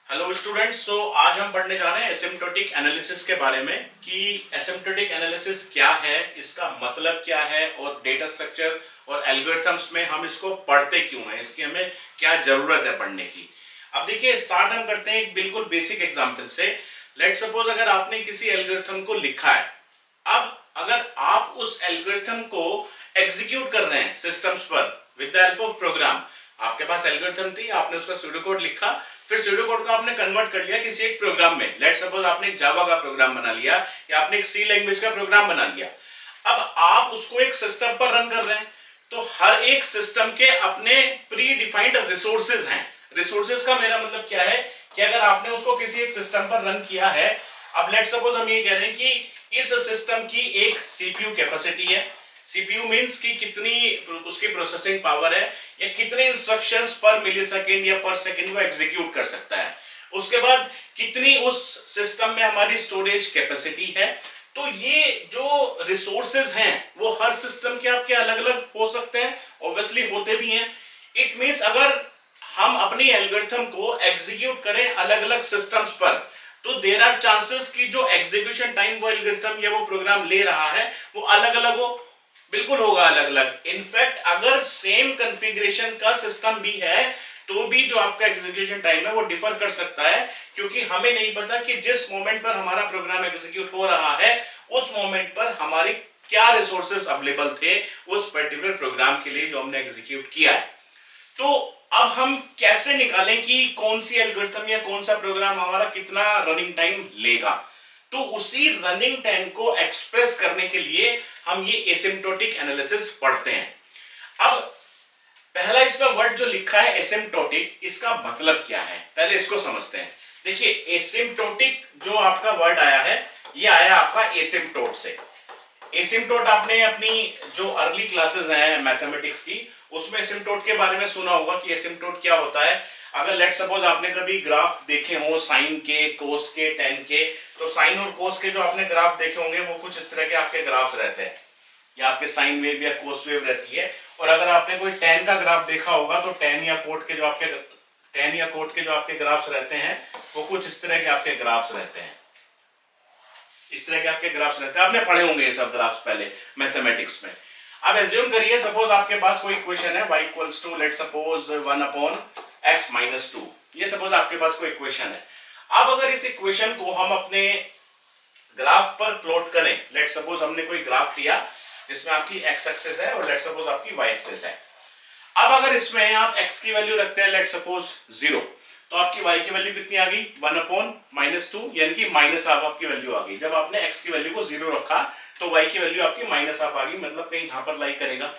Hello students. आज हम पढ़ने जा रहे हैं एसिम्प्टोटिक एनालिसिस के बारे में कि एसिम्प्टोटिक एनालिसिस क्या है, इसका मतलब क्या है और डेटा स्ट्रक्चर और एल्गोरिथम्स में हम इसको पढ़ते क्यों हैं, इसकी हमें क्या जरूरत है पढ़ने की। अब देखिए, स्टार्ट हम करते हैं एक बिल्कुल बेसिक एग्जांपल से। लेट सपोज अगर आपने किसी एल्गोरिथम को लिखा है, अब अगर आप उस एल्गोरिथम को एग्जीक्यूट कर रहे हैं सिस्टम्स पर with the help of program, आपके पास एल्गोरिथम थी, आपने उसका सूडो कोड लिखा, फिर सूडो कोड को आपने कन्वर्ट कर लिया किसी एक प्रोग्राम में। लेट सपोज आपने एक जावा का प्रोग्राम बना लिया या आपने एक सी लैंग्वेज का प्रोग्राम बना लिया। अब आप उसको एक सिस्टम पर रन कर रहे हैं, तो हर एक सिस्टम के अपने प्री डिफाइंड रिसोर्सेज हैं। रिसोर्सेज का मेरा मतलब क्या है कि अगर आपने उसको किसी एक सिस्टम पर रन किया है, अब लेट सपोज हम ये कह रहे हैं कि इस सिस्टम की एक सीपीयू कैपेसिटी है। सीपीयू मींस कि कितनी उसकी प्रोसेसिंग पावर है या कितने इंस्ट्रक्शंस पर मिलीसेकंड या पर सेकंड वो एग्जीक्यूट कर सकता है। उसके बाद कितनी उस सिस्टम में हमारी स्टोरेज कैपेसिटी है। तो ये जो रिसोर्सेज हैं वो हर सिस्टम के आपके अलग अलग हो सकते हैं, ऑब्वियसली होते भी हैं। इट मींस अगर हम अपनी एल्गोरिथम को एग्जीक्यूट करें अलग अलग सिस्टम्स पर, तो देयर आर चांसेस कि जो एग्जीक्यूशन टाइम वो एल्गोरिथम या वो प्रोग्राम ले रहा है वो अलग अलग हो, बिल्कुल होगा अलग अलग। इनफैक्ट अगर सेम कॉन्फ़िगरेशन का सिस्टम भी है तो भी जो आपका एग्जीक्यूशन टाइम है वो डिफर कर सकता है, क्योंकि हमें नहीं पता कि जिस मोमेंट पर हमारा प्रोग्राम एग्जीक्यूट हो रहा है उस मोमेंट पर हमारी क्या रिसोर्सेज अवेलेबल थे उस पर्टिकुलर प्रोग्राम के लिए जो हमने एग्जीक्यूट किया है। तो अब हम कैसे निकालें कि कौन सी एल्गोरिथम या कौन सा प्रोग्राम हमारा कितना रनिंग टाइम लेगा। तो उसी रनिंग टाइम को एक्सप्रेस करने के लिए हम ये एसिम्प्टोटिक एनालिसिस पढ़ते हैं। अब पहला इसका वर्ड जो लिखा है एसिम्प्टोटिक, इसका मतलब क्या है पहले इसको समझते हैं। देखिए, एसिम्प्टोटिक जो आपका वर्ड आया है ये आया आपका एसिम्प्टोट से। एसिम्प्टोट आपने अपनी जो अर्ली क्लासेस हैं मैथमेटिक्स की उसमें एसिम्प्टोट के बारे में सुना होगा कि एसिम्प्टोट क्या होता है। अगर लेट सपोज आपने कभी ग्राफ देखे हो साइन के, कोस के, टेन के, तो साइन और कोस के जो आपने ग्राफ देखे होंगे वो कुछ इस तरह के आपके ग्राफ रहते हैं, या आपके साइन वेव या कोस वेव रहती है। और अगर आपने कोई टेन का ग्राफ देखा होगा तो टेन या कोट के जो आपके ग्राफ्स रहते हैं वो कुछ इस तरह के आपके ग्राफ्स रहते हैं। इस तरह के आपके ग्राफ्स रहते हैं, आपने पढ़े होंगे ये सब ग्राफ्स पहले मैथमेटिक्स में। अब एज्यूम करिए सपोज आपके पास कोई इक्वेशन है y equals to let suppose 1 upon x minus 2, ये सपोज आपके पास कोई इक्वेशन है। अब अगर इस इक्वेशन को हम अपने ग्राफ पर प्लॉट करें, लेट सपोज हमने कोई ग्राफ लिया जिसमें आपकी x एक्सिस है और लेट सपोज आपकी y एक्सिस है। अब अगर इसमें आप x की वैल्यू रखते हैं लेट सपोज 0, तो आपकी y की वैल्यू कितनी आ गई 1 अपॉन माइनस 2, यानी कि माइनस हाफ आपकी वैल्यू आ गई। जब आपने x की वैल्यू को 0 रखा तो y की वैल्यू आपकी माइनस हाफ आ गई, मतलब कहीं यहां पर लाई करेगा।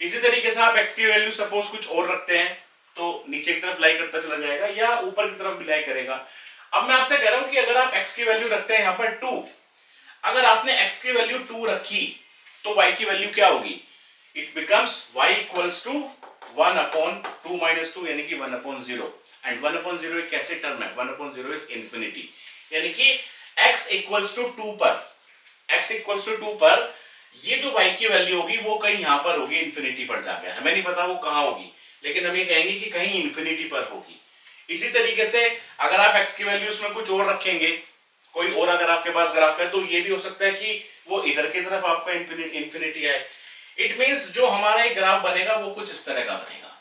इसी तरीके से आप x की वैल्यू सपोज कुछ और रखते हैं तो नीचे की तरफ लाई करता चला जाएगा या ऊपर की तरफ भी लाई करेगा। अब मैं आपसे कह रहा हूं कि अगर आप x की वैल्यू रखते हैं यहां पर 2, अगर आपने x की वैल्यू 2 रखी तो y की वैल्यू क्या होगी, it becomes y equals to 1 upon 2 minus 2, यानी कि 1 अपॉन 0। एंड 1 अपॉन 0 एक कैसे टर्म है, 1 अपॉन 0 इज इंफिनिटी, यानी कि x इक्वल्स टू 2 पर ये जो y की वैल्यू होगी वो कहीं यहां पर होगी, इंफिनिटी पर जाकर। हमें नहीं पता वो कहां होगी, लेकिन हम ये कहेंगे कि कहीं इंफिनिटी पर होगी। इसी तरीके से अगर आप x की वैल्यूज में कुछ और रखेंगे, कोई और अगर आपके पास ग्राफ है तो ये भी हो सकता है कि वो इधर की तरफ आपका इंफिनिटी आए। इट मींस जो हमारा एक ग्राफ बनेगा वो कुछ इस तरह का बनेगा,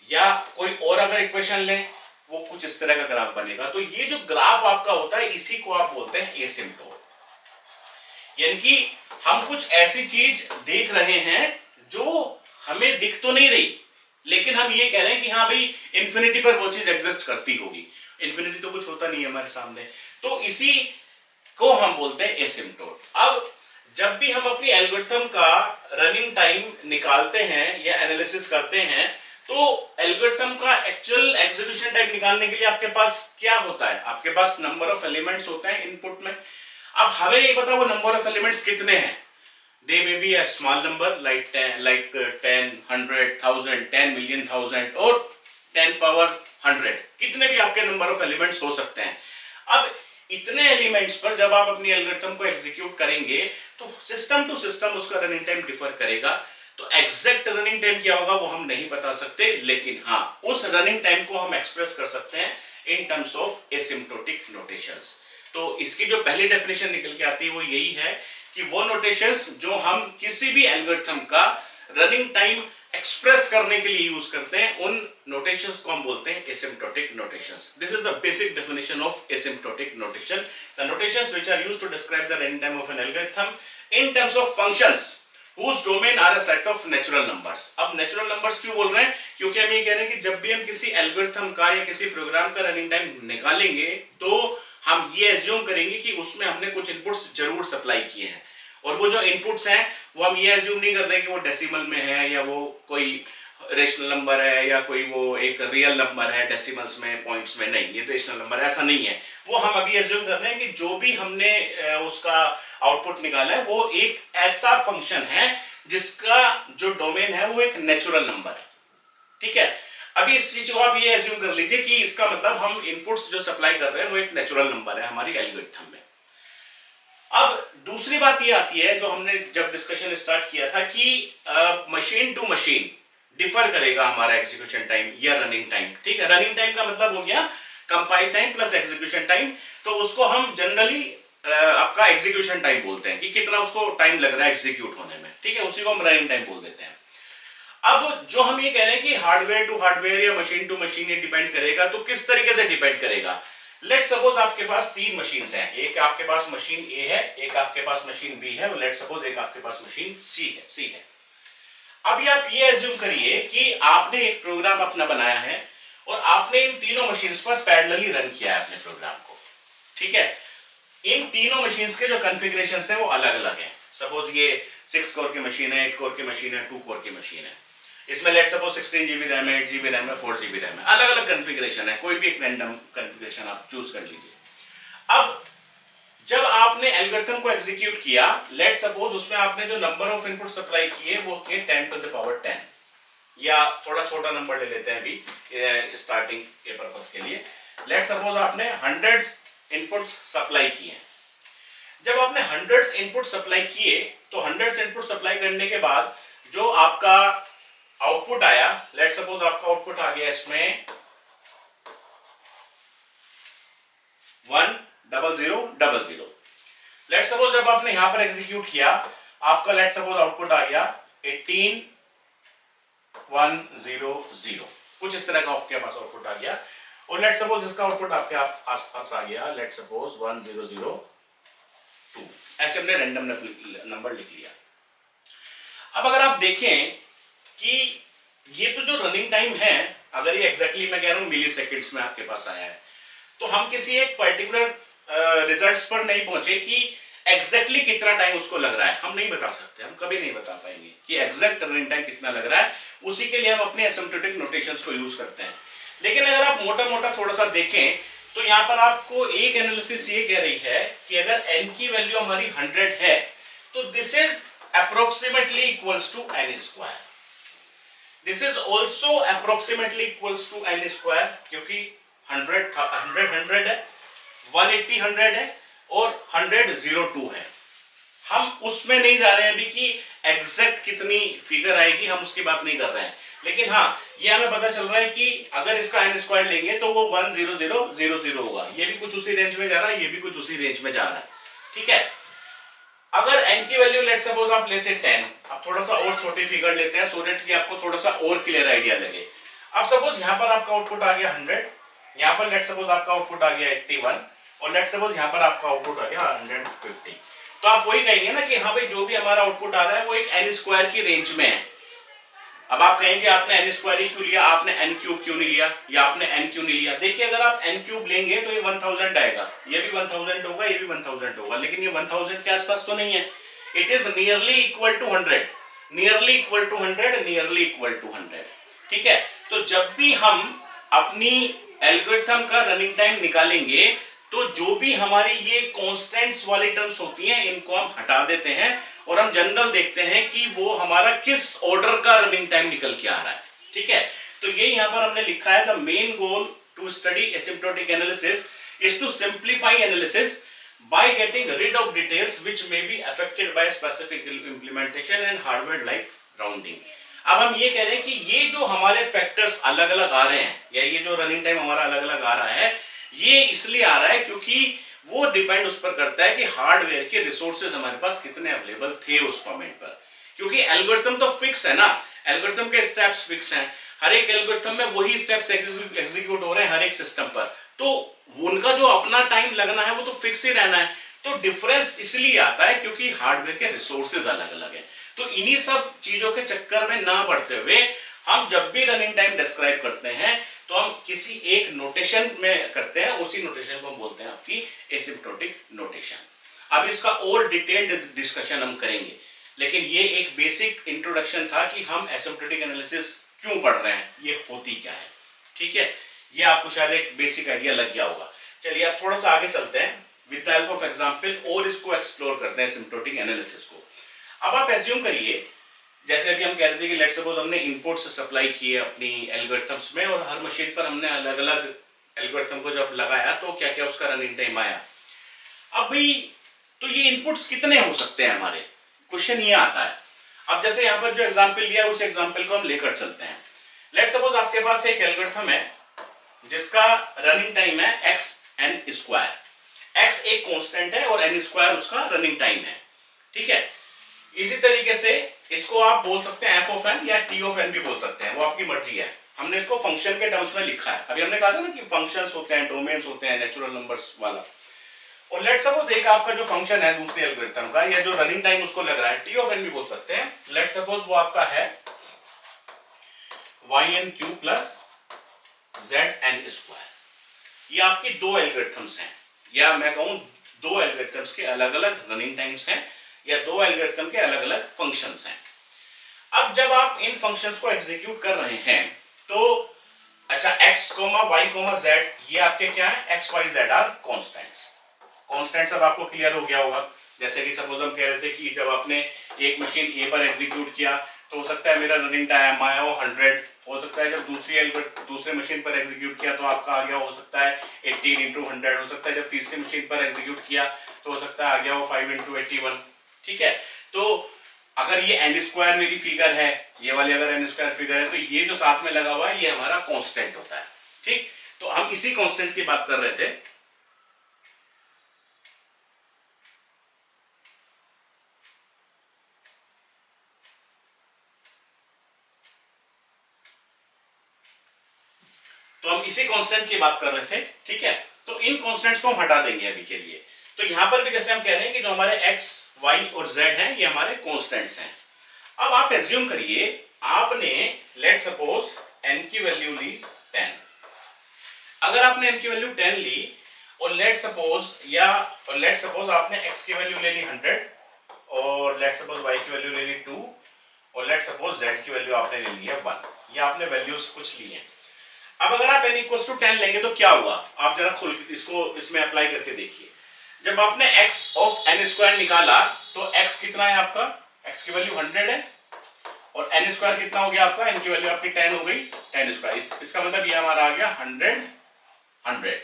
या कोई और अगर इक्वेशन लें वो कुछ इस तरह का ग्राफ बनेगा। तो ये जो ग्राफ आपका होता है इसी को आप बोलते हैं एसिम्प्टोट, यानी कि हम कुछ ऐसी चीज देख रहे हैं जो हमें दिख तो नहीं रही, लेकिन हम ये कह रहे हैं कि हाँ भाई इंफिनिटी पर वो चीज एग्जिस्ट करती होगी। इंफिनिटी तो कुछ होता नहीं है हमारे सामने, तो इसी को हम बोलते हैं एसिम्प्टोट। अब जब भी हम अपनी एल्गोरिथम का रनिंग टाइम निकालते हैं या एनालिसिस करते हैं, तो एल्गोरिथम का एक्चुअल एग्जीक्यूशन टाइम निकालने के लिए आपके पास क्या होता है, आपके पास नंबर ऑफ एलिमेंट्स होते हैं इनपुट में। अब हमें नहीं पता वो नंबर ऑफ एलिमेंट्स कितने हैं, they may be a small number like 10, 100, 1000, 10 million, 1000 और 10 पावर 100, कितने भी आपके नंबर ऑफ एलिमेंट्स हो सकते हैं। अब इतने एलिमेंट्स पर जब आप अपनी एल्गोरिथम को एग्जीक्यूट करेंगे तो सिस्टम टू सिस्टम उसका रनिंग टाइम डिफर करेगा। तो एग्जैक्ट रनिंग टाइम क्या होगा वो हम नहीं बता सकते, लेकिन हाँ उस रनिंग टाइम को हम एक्सप्रेस कर सकते हैं इन टर्म्स ऑफ एसिम्प्टोटिक नोटेशंस। तो इसकी जो पहली डेफिनेशन निकल के आती है वो यही है कि वो नोटेशंस जो हम किसी भी एल्गोरिथम का रनिंग टाइम एक्सप्रेस करने के लिए यूज करते हैं, उन नोटेशंस को हम बोलते हैं asymptotic notations. This is the basic definition of asymptotic notation, the notations which are used to describe the running time of an algorithm in terms of functions whose domain are a set of natural numbers। अब natural numbers क्यों बोल रहे हैं? क्योंकि हम ये कह रहे हैं कि जब भी हम किसी एल्गोरिथम का या किसी प्रोग्राम का रनिंग टाइम निकालेंगे तो हम ये एज्यूम करेंगे कि उसमें हमने कुछ इनपुट्स जरूर सप्लाई किए हैं, और वो जो इनपुट्स हैं वो हम ये एज्यूम नहीं कर रहे कि वो डेसिमल में है या वो कोई रेशनल नंबर है या कोई वो एक रियल नंबर है डेसिमल्स में पॉइंट्स में, नहीं ये रेशनल नंबर ऐसा नहीं है। वो हम अभी एज्यूम कर रहे हैं कि जो भी हमने उसका आउटपुट निकाला है वो एक ऐसा फंक्शन है जिसका जो डोमेन है वो एक नेचुरल नंबर है। ठीक है, अभी इस चीज को आप ये एज्यूम कर लीजिए कि इसका मतलब हम इनपुट्स जो सप्लाई कर रहे हैं वो एक नेचुरल नंबर है हमारी एल्गोरिथम में। अब दूसरी बात ये आती है जो हमने जब डिस्कशन स्टार्ट किया था कि मशीन टू मशीन डिफर करेगा हमारा एग्जीक्यूशन टाइम या रनिंग टाइम। ठीक है, रनिंग टाइम का मतलब हो गया compile time plus execution time, तो उसको हम जनरली आपका एग्जीक्यूशन टाइम बोलते हैं कि कितना उसको टाइम लग रहा है एग्जीक्यूट होने में। ठीक है, उसी को हम रनिंग टाइम बोल देते हैं। अब जो हम ये कह रहे हैं कि हार्डवेयर टू हार्डवेयर या मशीन टू मशीन ये डिपेंड करेगा, तो किस तरीके से डिपेंड करेगा? लेट सपोज आपके पास तीन मशीन्स हैं, एक आपके पास मशीन ए है, एक आपके पास मशीन बी है, और लेट सपोज एक आपके पास मशीन सी है। अभी आप ये एज्यूम करिए कि आपने एक प्रोग्राम अपना बनाया है और आपने इन तीनों मशीन्स पर पैरेलली रन किया है अपने प्रोग्राम को। ठीक है, इन तीनों मशीन्स के जो कॉन्फ़िगरेशंस हैं वो अलग अलग हैं। सपोज ये 6 कोर की मशीन है, 8 कोर की मशीन है, 2 कोर की मशीन है। इसमें लेट सपोज 16 GB रैम है, 8 GB रैम है, 4 GB रैम है, अलग अलग कॉन्फ़िगरेशन है, कोई भी एक रैंडम कॉन्फ़िगरेशन आप चूज कर लीजिए। अब जब आपने एल्गोरिथम को एग्जीक्यूट किया, लेट सपोज उसमें आपने जो नंबर ऑफ इनपुट सप्लाई किए वो के 10 to the power 10, या थोड़ा छोटा नंबर ले लेते हैं अभी स्टार्टिंग के पर्पस के लिए। लेट सपोज आपने 100 इनपुट सप्लाई किए। जब आपने 100 इनपुट सप्लाई किए तो 100 इनपुट सप्लाई करने के बाद जो आपका आउटपुट आया, लेट सपोज आपका आउटपुट आ गया इसमें 10000। लेट सपोज जब आपने यहां पर एग्जीक्यूट किया, आपका लेट सपोज आउटपुट आ गया 18100, कुछ इस तरह का आपके पास आउटपुट आ गया। और लेट सपोज इसका आउटपुट आपके आसपास आ गया, लेट सपोज 1002, ऐसे हमने रैंडम नंबर लिख लिया। अब अगर आप देखें कि ये तो जो रनिंग टाइम है, अगर ये एग्जैक्टली मैं कह रहा हूं मिली सेकेंड्स में आपके पास आया है, तो हम किसी एक पर्टिकुलर रिजल्ट्स पर नहीं पहुंचे कि एग्जैक्टली कितना टाइम उसको लग रहा है, हम नहीं बता सकते, हम कभी नहीं बता पाएंगे कि एग्जैक्ट रनिंग टाइम कितना लग रहा है। उसी के लिए हम अपने एसिम्प्टोटिक नोटेशंस को यूज करते हैं। लेकिन अगर आप मोटा मोटा थोड़ा सा देखें तो यहाँ पर आपको एक एनालिसिस ये कह रही है कि अगर n की वैल्यू हमारी 100 है तो this is approximately equals to n square. This is also approximately equals to n square, क्योंकि 100 है, 180 100 है और 100 02 है। हम उसमें नहीं जा रहे हैं अभी कि एग्जैक्ट कितनी फिगर आएगी, हम उसकी बात नहीं कर रहे हैं। लेकिन हाँ, ये हमें पता चल रहा है कि अगर इसका n स्क्वायर लेंगे तो वो 10000 होगा। ये भी कुछ उसी रेंज में जा रहा है, ये भी कुछ उसी रेंज में जा रहा है। ठीक है, अगर n की वैल्यू लेट सपोज आप लेते हैं 10, अब थोड़ा सा और छोटी फिगर लेते हैं सो दैट कि आपको थोड़ा सा और क्लियर आइडिया लगे। अब सपोज यहाँ पर आपका आउटपुट आ गया 100, यहाँ पर लेट सपोज आपका आउटपुट आ गया 81, और लेट सपोज यहाँ पर आपका आउटपुट आ गया 150। तो आप वही कहेंगे ना कि हाँ भाई जो भी हमारा आउटपुट आ रहा है वो एक n स्क्वायर की रेंज में है। अब आप कहेंगे आपने n स्क्वायर ही क्यों लिया, आपने n क्यूब क्यों नहीं लिया, या आपने n क्यों नहीं लिया? देखिए, अगर आप n क्यूब लेंगे तो ये 1000 आएगा, ये भी 1000 होगा, ये भी 1000 होगा, लेकिन ये 1000 के आसपास तो नहीं है। It is nearly equal to 100, nearly equal to 100, nearly equal to 100। ठीक है, तो जब भी हम अपनी एल्गोरिथम का रनिंग टाइम निकालेंगे तो जो भी हमारी ये कांस्टेंट्स वाली टर्म्स होती हैं इनको हम हटा देते हैं और हम जनरल देखते हैं कि वो हमारा किस ऑर्डर का रनिंग टाइम निकल के आ रहा है। ठीक है, तो ये यहां पर हमने लिखा है, the main goal to study asymptotic analysis is to simplify analysis by getting rid of details which may be affected by specific implementation and hardware like rounding. अब हम ये कह रहे हैं कि ये जो हमारे फैक्टर्स अलग अलग आ रहे हैं, या ये जो रनिंग टाइम हमारा अलग अलग आ रहा है, ये इसलिए आ रहा है क्योंकि वो डिपेंड उस पर करता है कि हार्डवेयर के रिसोर्सेज हमारे पास कितने अवेलेबल थे उस मोमेंट पर। क्योंकि एल्गोरिथम तो फिक्स है ना, एल्गोरिथम के स्टेप्स फिक्स हैं, हर एक एल्गोरिथम में वही स्टेप्स एग्जीक्यूट हो रहे हैं हर एक सिस्टम पर, तो उनका जो अपना टाइम लगना है वो तो फिक्स ही रहना है। तो डिफरेंस इसलिए आता है क्योंकि हार्डवेयर के रिसोर्सेज अलग अलग हैं। तो इन्हीं सब चीजों के चक्कर में ना पड़ते हुए हम जब भी रनिंग टाइम डिस्क्राइब करते हैं तो हम किसी एक नोटेशन में करते हैं, उसी नोटेशन को हम बोलते हैं आपकी एसिम्प्टोटिक नोटेशन। अब इसका और डिटेल्ड डिस्कशन हम करेंगे, लेकिन ये एक बेसिक इंट्रोडक्शन था कि हम एसिम्प्टोटिक एनालिसिस क्यों पढ़ रहे हैं, ये होती क्या है। ठीक है, ये आपको शायद एक बेसिक आइडिया लग गया होगा। चलिए अब थोड़ा सा आगे चलते हैं with the help of example और इसको एक्सप्लोर करते हैं एसिम्प्टोटिक एनालिसिस को। अब आप एज्यूम करिए, जैसे अभी हम कह रहे थे कि लेट्स सपोज हमने इनपुट सप्लाई किए अपनी एल्गोरिथम्स में और हर मशीन पर हमने अलग अलग एल्गोरिथम को जब लगाया तो क्या क्या उसका रनिंग टाइम आया। अभी तो ये इनपुट्स कितने हो सकते हैं हमारे, क्वेश्चन ये आता है। अब जैसे यहाँ पर जो एग्जांपल लिया उस एग्जांपल को हम लेकर चलते हैं। लेट्स सपोज आपके पास एक एल्गोरिथम है जिसका रनिंग टाइम है एक्स एन स्क्वायर। एक्स एक कांस्टेंट है और एन स्क्वायर उसका रनिंग टाइम है। ठीक है, इसी तरीके से इसको आप बोल सकते हैं एफ ऑफ एन या टी ऑफ एन भी बोल सकते हैं, वो आपकी मर्जी है। हमने इसको फंक्शन के टर्म्स में लिखा है। अभी हमने कहा था ना कि फंक्शंस होते हैं, डोमेन्स होते हैं, नेचुरल नंबर्स वाला। और लेट्स सपोज एक आपका जो फंक्शन है दूसरे एल्गोरिथम का, या जो रनिंग टाइम उसको लग रहा है, टी ऑफ एन भी बोल सकते हैं। लेट्स सपोज वो आपका है y n q plus z n square. ये आपकी दो एल्गोरिथम्स हैं, या मैं कहूं दो एल्गोरिथम्स के अलग अलग रनिंग टाइम्स हैं, या दो एल्गोरिथम के अलग अलग फंक्शंस हैं। अब जब आप इन फंक्शंस को एग्जीक्यूट कर रहे हैं तो अच्छा x, y, z ये आपके क्या है, x, y, z are constants. Constants अब आपको क्लियर हो गया होगा। जैसे कि सपोज हम कह रहे थे कि जब आपने एक मशीन A पर एग्जीक्यूट किया तो हो सकता है मेरा रनिंग टाइम आया हो 100, हो सकता है जब दूसरे मशीन पर एग्जीक्यूट किया तो आपका आ गया हो सकता है 18 into 100, हो सकता है जब तीसरी मशीन पर एग्जीक्यूट किया तो हो सकता है आ गया हो 5 into 81। ठीक है, तो अगर ये एन स्क्वायर मेरी फिगर है, ये वाली अगर एन स्क्वायर फिगर है, तो ये जो साथ में लगा हुआ है ये हमारा कांस्टेंट होता है। ठीक, तो हम इसी कांस्टेंट की बात कर रहे थे। तो हम इसी कांस्टेंट की बात कर रहे थे। ठीक है, तो इन कांस्टेंट्स को हम हटा देंगे अभी के लिए। तो यहां पर भी जैसे हम कह रहे हैं कि जो हमारे x, y और z हैं ये हमारे कांस्टेंट्स हैं। अब आप एज्यूम करिए आपने लेट सपोज n की वैल्यू ली 10। अगर आपने n की वैल्यू 10 ली और लेट सपोज आपने x की वैल्यू ले ली 100 और लेट सपोज y की वैल्यू ले ली 2 और लेट सपोज z की वैल्यू आपने ले ली है 1। ये आपने वैल्यूज कुछ ली हैं। अब अगर आप n इक्वल्स टू 10 लेंगे तो क्या हुआ, आप जरा खुल इसको इसमें अप्लाई करके देखिए। जब आपने x ऑफ n स्क्वायर निकाला तो x कितना है आपका, x की वैल्यू 100 है और n स्क्वायर कितना हो गया आपका, n की वैल्यू आपकी 10 हो गई, 10 स्क्वायर। इसका मतलब ये हमारा आ गया 100 100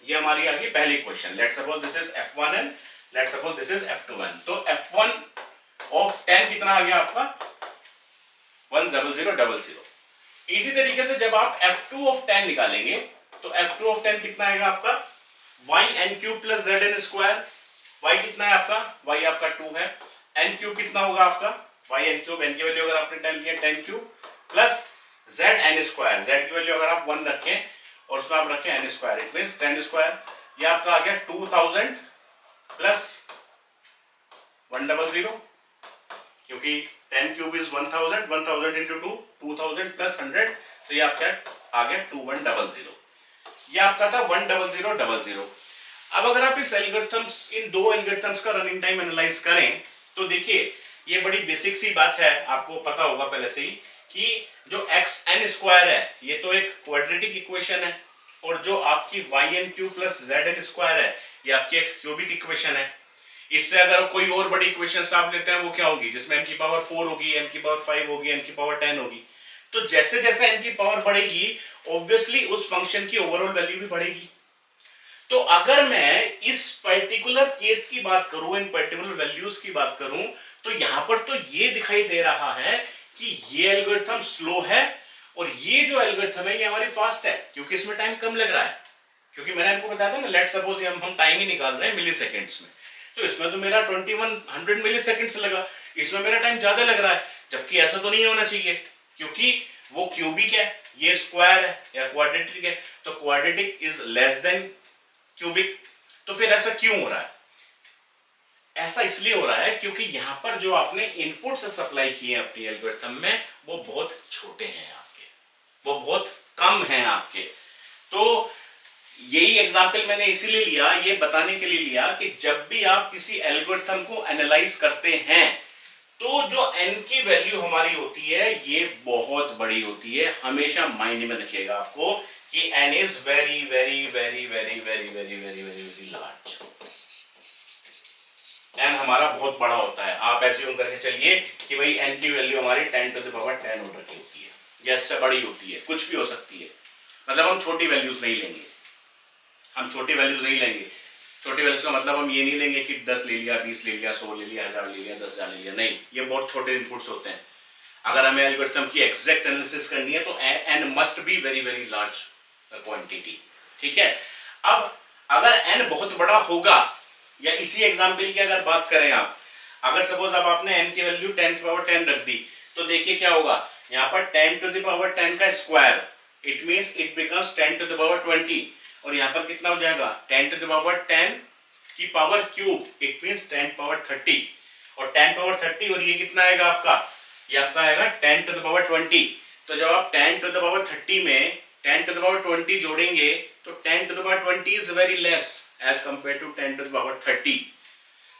ये हमारी आ गई पहली equation. Let's suppose this is f1n, let's suppose this is f2n। तो f1 ऑफ 10 कितना आ गया आपका 100 इसी तरीके से जब आप f2 ऑफ 10 निकालेंगे तो f2 ऑफ 10 कितना आएगा आपका yn cube plus zn square. y कितना है आपका, y आपका 2 है। n क्यूब कितना होगा आपका yn क्यूब, n की वैल्यू अगर आपने 10 लिया 10 cube plus zn square, z की वैल्यू अगर आप 1 रखें और उसमें आप रखें n square, it means 10 square. ये आपका आ गया 2000 प्लस 100 क्योंकि 10 क्यूब इज 1000, 1000 इंटू 2 2000 प्लस 100, तो ये आपका आ गया 2100। ये आपका था 10000। अब अगर आप इस एल्गोरिथम्स, इन दो एल्गोरिथम्स का रनिंग टाइम एनालाइज करें तो देखिए ये बड़ी बेसिक सी बात है, आपको पता होगा पहले से ही कि जो एक्स एन स्क्वायर है ये तो एक क्वाड्रेटिक इक्वेशन है और जो आपकी y n q plus z n square है ये आपकी एक क्यूबिक इक्वेशन है। इससे अगर कोई और बड़ी इक्वेशन आप लेते हैं वो क्या होगी, जिसमें n की पावर 4 होगी, n की पावर 5 होगी, n की पावर 10 होगी। तो जैसे जैसे n की पावर बढ़ेगी ऑब्वियसली उस फंक्शन की ओवरऑल वैल्यू भी बढ़ेगी। तो अगर मैं इस पर्टिकुलर केस की बात करूं, इन पर्टिकुलर वैल्यूज की बात करूं, तो यहां पर तो ये दिखाई दे रहा है कि ये एल्गोरिथम स्लो है और ये जो एल्गोरिथम है ये हमारी फास्ट है, क्योंकि इसमें टाइम कम लग रहा है। क्योंकि मैंने आपको बताया था ना, लेट सपोज हम टाइम ही निकाल रहे हैं मिली सेकेंड्स में, तो इसमें तो मेरा 2100 मिली सेकेंड्स लगा, इसमें मेरा टाइम ज्यादा लग रहा है, जबकि ऐसा तो नहीं होना चाहिए, क्योंकि वो क्यूबिक है, ये स्क्वायर है या क्वाड्रेटिक है, तो quadratic is less then cubic. तो फिर ऐसा क्यों हो रहा है? ऐसा इसलिए हो रहा है क्योंकि यहां पर जो आपने इनपुट से सप्लाई किए अपनी एल्गोरिथम में वो बहुत छोटे हैं आपके, वो बहुत कम हैं आपके। तो यही एग्जांपल मैंने इसीलिए लिया, ये बताने के लिए लिया कि जब भी आप किसी एल्गोरिथम को एनालाइज करते हैं तो जो n की वैल्यू हमारी होती है ये बहुत बड़ी होती है। हमेशा माइंड में रखिएगा आपको कि n is very very very very very very very very large. n हमारा बहुत बड़ा होता है। आप एज्यूम करके चलिए कि भाई n की वैल्यू हमारी 10 टू द पावर 10 ऑर्डर की होती है या इससे बड़ी होती है, कुछ भी हो सकती है। मतलब हम छोटी वैल्यूज नहीं लेंगे, हम छोटी वैल्यूज नहीं लेंगे। छोटी वैल्यूज का मतलब हम ये नहीं लेंगे कि 10 ले लिया, 20 ले लिया, 100 ले लिया, 1000 ले लिया, 10,000 ले लिया, नहीं, ये बहुत छोटे इनपुट्स होते हैं। अगर हमें एल्गोरिथम की एग्जैक्ट एनालिसिस करनी है तो n must be very very large quantity. ठीक है, अब अगर n बहुत बड़ा होगा, या इसी एग्जाम्पल की अगर बात करें आप, अगर सपोज अब आपने n की वैल्यू 10 की पावर 10 रख दी, तो देखिए क्या होगा, यहाँ पर 10 टू द पावर 10 का square, it means it becomes 10 to the power 20, और यहाँ पर कितना हो जाएगा 10 टू द पावर 10 की power cube, it means 10 power 30, और 10 पावर 30 और ये कितना आएगा आपका, ये आपका आएगा 10 टू द पावर 20। तो जब आप 10 टू द पावर 30 में 10 टू द पावर 20 जोड़ेंगे तो 10 to the power 20 is very less as compare to 10 to the power 30।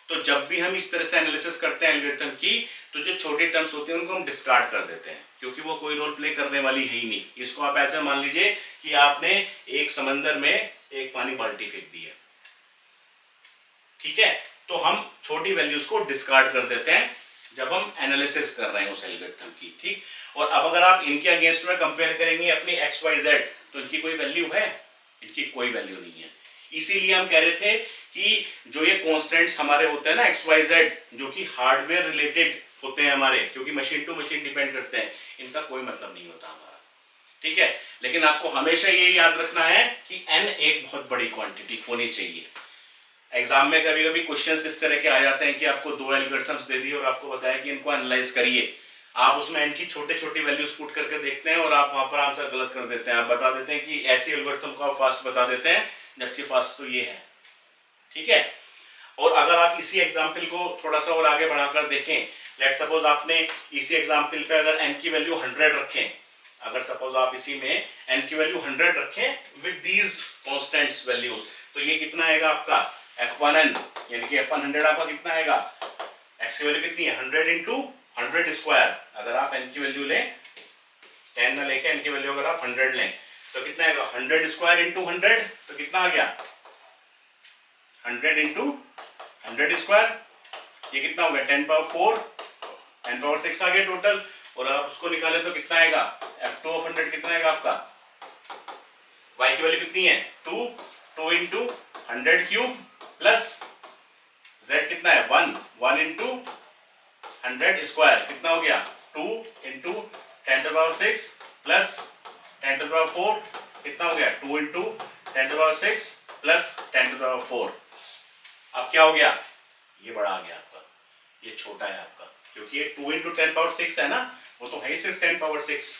तो जब भी हम इस तरह से एनालिसिस करते हैं एल्गोरिथम की, तो जो छोटे टर्म्स होते हैं उनको हम डिस्कार्ड कर देते हैं, क्योंकि वो कोई रोल प्ले करने वाली है ही नहीं। इसको आप ऐसे मान लीजिए कि आपने एक समंदर में एक पानी बाल्टी फेंक दी है, ठीक है, तो हम छोटी वैल्यूज को डिस्कार्ड कर देते हैं जब हम एनालिसिस कर रहे हैं उस एल्गोरिथम की। ठीक, और अब अगर आप इनके अगेंस्ट में कंपेयर करेंगे अपनी XYZ, तो इनकी कोई वैल्यू है? इनकी कोई वैल्यू नहीं है। इसीलिए हम कह रहे थे कि जो ये कॉन्स्टेंट्स हमारे होते हैं ना XYZ, जो कि हार्डवेयर रिलेटेड होते हैं हमारे, क्योंकि मशीन टू मशीन डिपेंड करते हैं, इनका कोई मतलब नहीं होता हमारा। ठीक है, लेकिन आपको हमेशा ये याद रखना है कि n एक बहुत बड़ी क्वांटिटी होनी चाहिए। एग्जाम में कभी कभी क्वेश्चंस इस तरह के आ जाते हैं कि आपको दो एल्गोरिथम्स दे दिए और आपको बताया कि इनको एनालाइज करिए, आप उसमें n की छोटे छोटे वैल्यूज पुट करके देखते हैं और आप वहां पर आंसर गलत कर देते हैं। आप बता देते हैं कि ऐसी एल्गोरिथम को आप फास्ट बता देते हैं, जबकि फास्ट तो ये है। ठीक है, और अगर आप इसी एग्जाम्पल को थोड़ा सा और आगे बढ़ाकर देखें, लेट सपोज आपने इसी एग्जाम्पल पे अगर n की वैल्यू 100 रखें, अगर सपोज आप इसी में n की वैल्यू 100 रखें विद दीज कांस्टेंट्स वैल्यूज, तो ये कितना आएगा आपका f1n, यानी कि f100 आपका कितना आएगा, x की वैल्यू कितनी है 100 इंटू 100 स्क्वायर। अगर आप n की वैल्यू लें 10 ना लेके n की वैल्यू अगर आप 100 लें तो कितना आएगा 100 स्क्वायर इंटू 100, तो कितना आ गया 100 इंटू 100 स्क्वायर, ये कितना हो गया 10 पावर 4, 10 पावर 6 आ गया टोटल। और आप उसको निकालें तो कितना आएगा f2 ऑफ 100 कितना आएगा आपका, y की वैल्यू कितनी है 2, 2 इंटू 100 क्यूब प्लस z कितना है 1, 1 इंटू 100 स्क्वायर, कितना हो गया 2 into 10 to power 6 plus 10 to power 4, कितना हो गया 2 into 10 to power 6 plus 10 to power 4। अब क्या हो गया, ये बड़ा आ गया आपका, ये छोटा है आपका, क्योंकि ये 2 इंटू 10 पावर 6 है ना, वो तो है ही सिर्फ 10 पावर 6।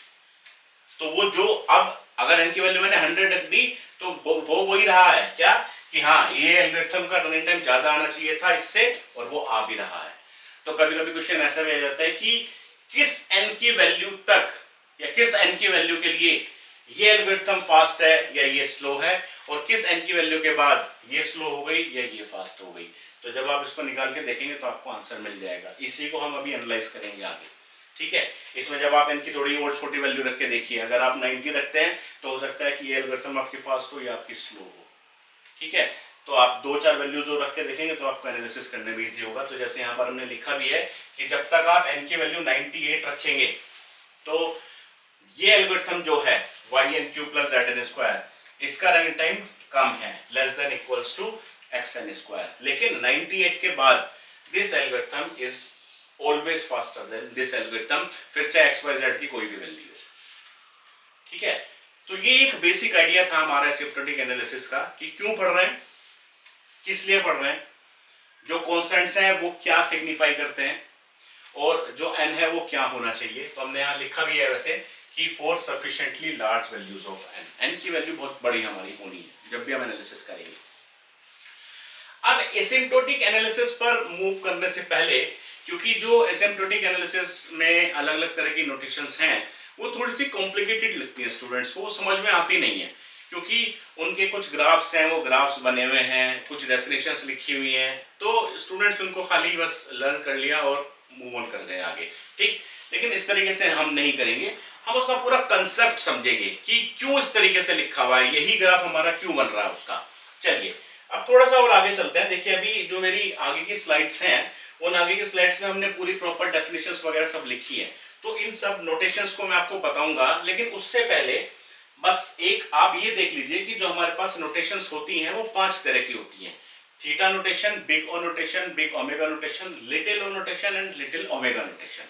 तो वो जो अब अगर n की वैल्यू मैंने 100 रख दी तो वो वही रहा है क्या कि हाँ ये एल्गोरिथम का रनिंग टाइम ज्यादा आना चाहिए था इससे, और वो आ भी रहा है। तो कभी कभी क्वेश्चन ऐसा भी आ जाता है कि किस n की वैल्यू तक या किस n की वैल्यू के लिए ये एल्गोरिथम फास्ट है या ये स्लो है, और किस n की वैल्यू के बाद ये स्लो हो गई या ये फास्ट हो गई। तो जब आप इसको निकाल के देखेंगे तो आपको आंसर मिल जाएगा। इसी को हम अभी एनालाइज करेंगे आगे। ठीक है, इसमें जब आप इनकी थोड़ी और छोटी वैल्यू रख के देखिए, अगर आप 90 रखते हैं तो हो सकता है कि ये एल्गोरिथम आपकी फास्ट हो या आपकी स्लो हो। ठीक है, तो आप 2-4 वैल्यू जो रख के देखेंगे तो आपको एनालिसिस करने में इजी होगा। तो जैसे यहाँ पर हमने लिखा भी है कि जब तक आप n की वैल्यू 98 रखेंगे तो ये एल्गोरिथम जो है yn³ प्लस zn², इसका रनिंग टाइम कम है, less than equals to xn²। लेकिन 98 के बाद this algorithm is always faster than this algorithm, फिर चाहे XYZ की कोई भी वैल्यू हो। ठीक है, तो ये एक बेसिक आइडिया था हमारा एसिम्प्टोटिक एनालिसिस का कि क्यों पढ़ रहे हैं, किस लिए पढ़ रहे हैं, जो कॉन्स्टेंट्स हैं वो क्या सिग्निफाई करते हैं, और जो n है वो क्या होना चाहिए। तो हमने यहाँ लिखा भी है वैसे कि for sufficiently large values of n, n की वैल्यू बहुत बड़ी हमारी होनी है जब भी हम एनालिसिस करेंगे। अब एसिम्प्टोटिक एनालिसिस पर मूव करने से पहले, क्योंकि जो एसिम्प्टोटिक एनालिसिस में अलग अलग तरह की नोटेशंस हैं वो थोड़ी सी कॉम्प्लिकेटेड लगती है स्टूडेंट्स को, समझ में आती नहीं है, क्योंकि उनके कुछ ग्राफ्स हैं, वो ग्राफ्स बने हुए हैं, कुछ डेफिनेशंस लिखी हुई हैं, तो स्टूडेंट्स उनको खाली बस लर्न कर लिया और मूव ऑन कर गए आगे। ठीक, लेकिन इस तरीके से हम नहीं करेंगे, हम उसका पूरा कंसेप्ट समझेंगे कि क्यों इस तरीके से लिखा हुआ है, यही ग्राफ हमारा क्यों बन रहा है उसका। चलिए अब थोड़ा सा और आगे चलते हैं। देखिए अभी जो मेरी आगे की स्लाइड्स हैं, उन आगे की स्लाइड्स में हमने पूरी प्रॉपर डेफिनेशंस वगैरह सब लिखी है, तो इन सब नोटेशंस को मैं आपको बताऊंगा, लेकिन उससे पहले बस एक आप ये देख लीजिए कि जो हमारे पास नोटेशंस होती हैं वो 5 तरह की होती हैं। Theta notation, big O notation, big omega notation, little O notation and little omega notation.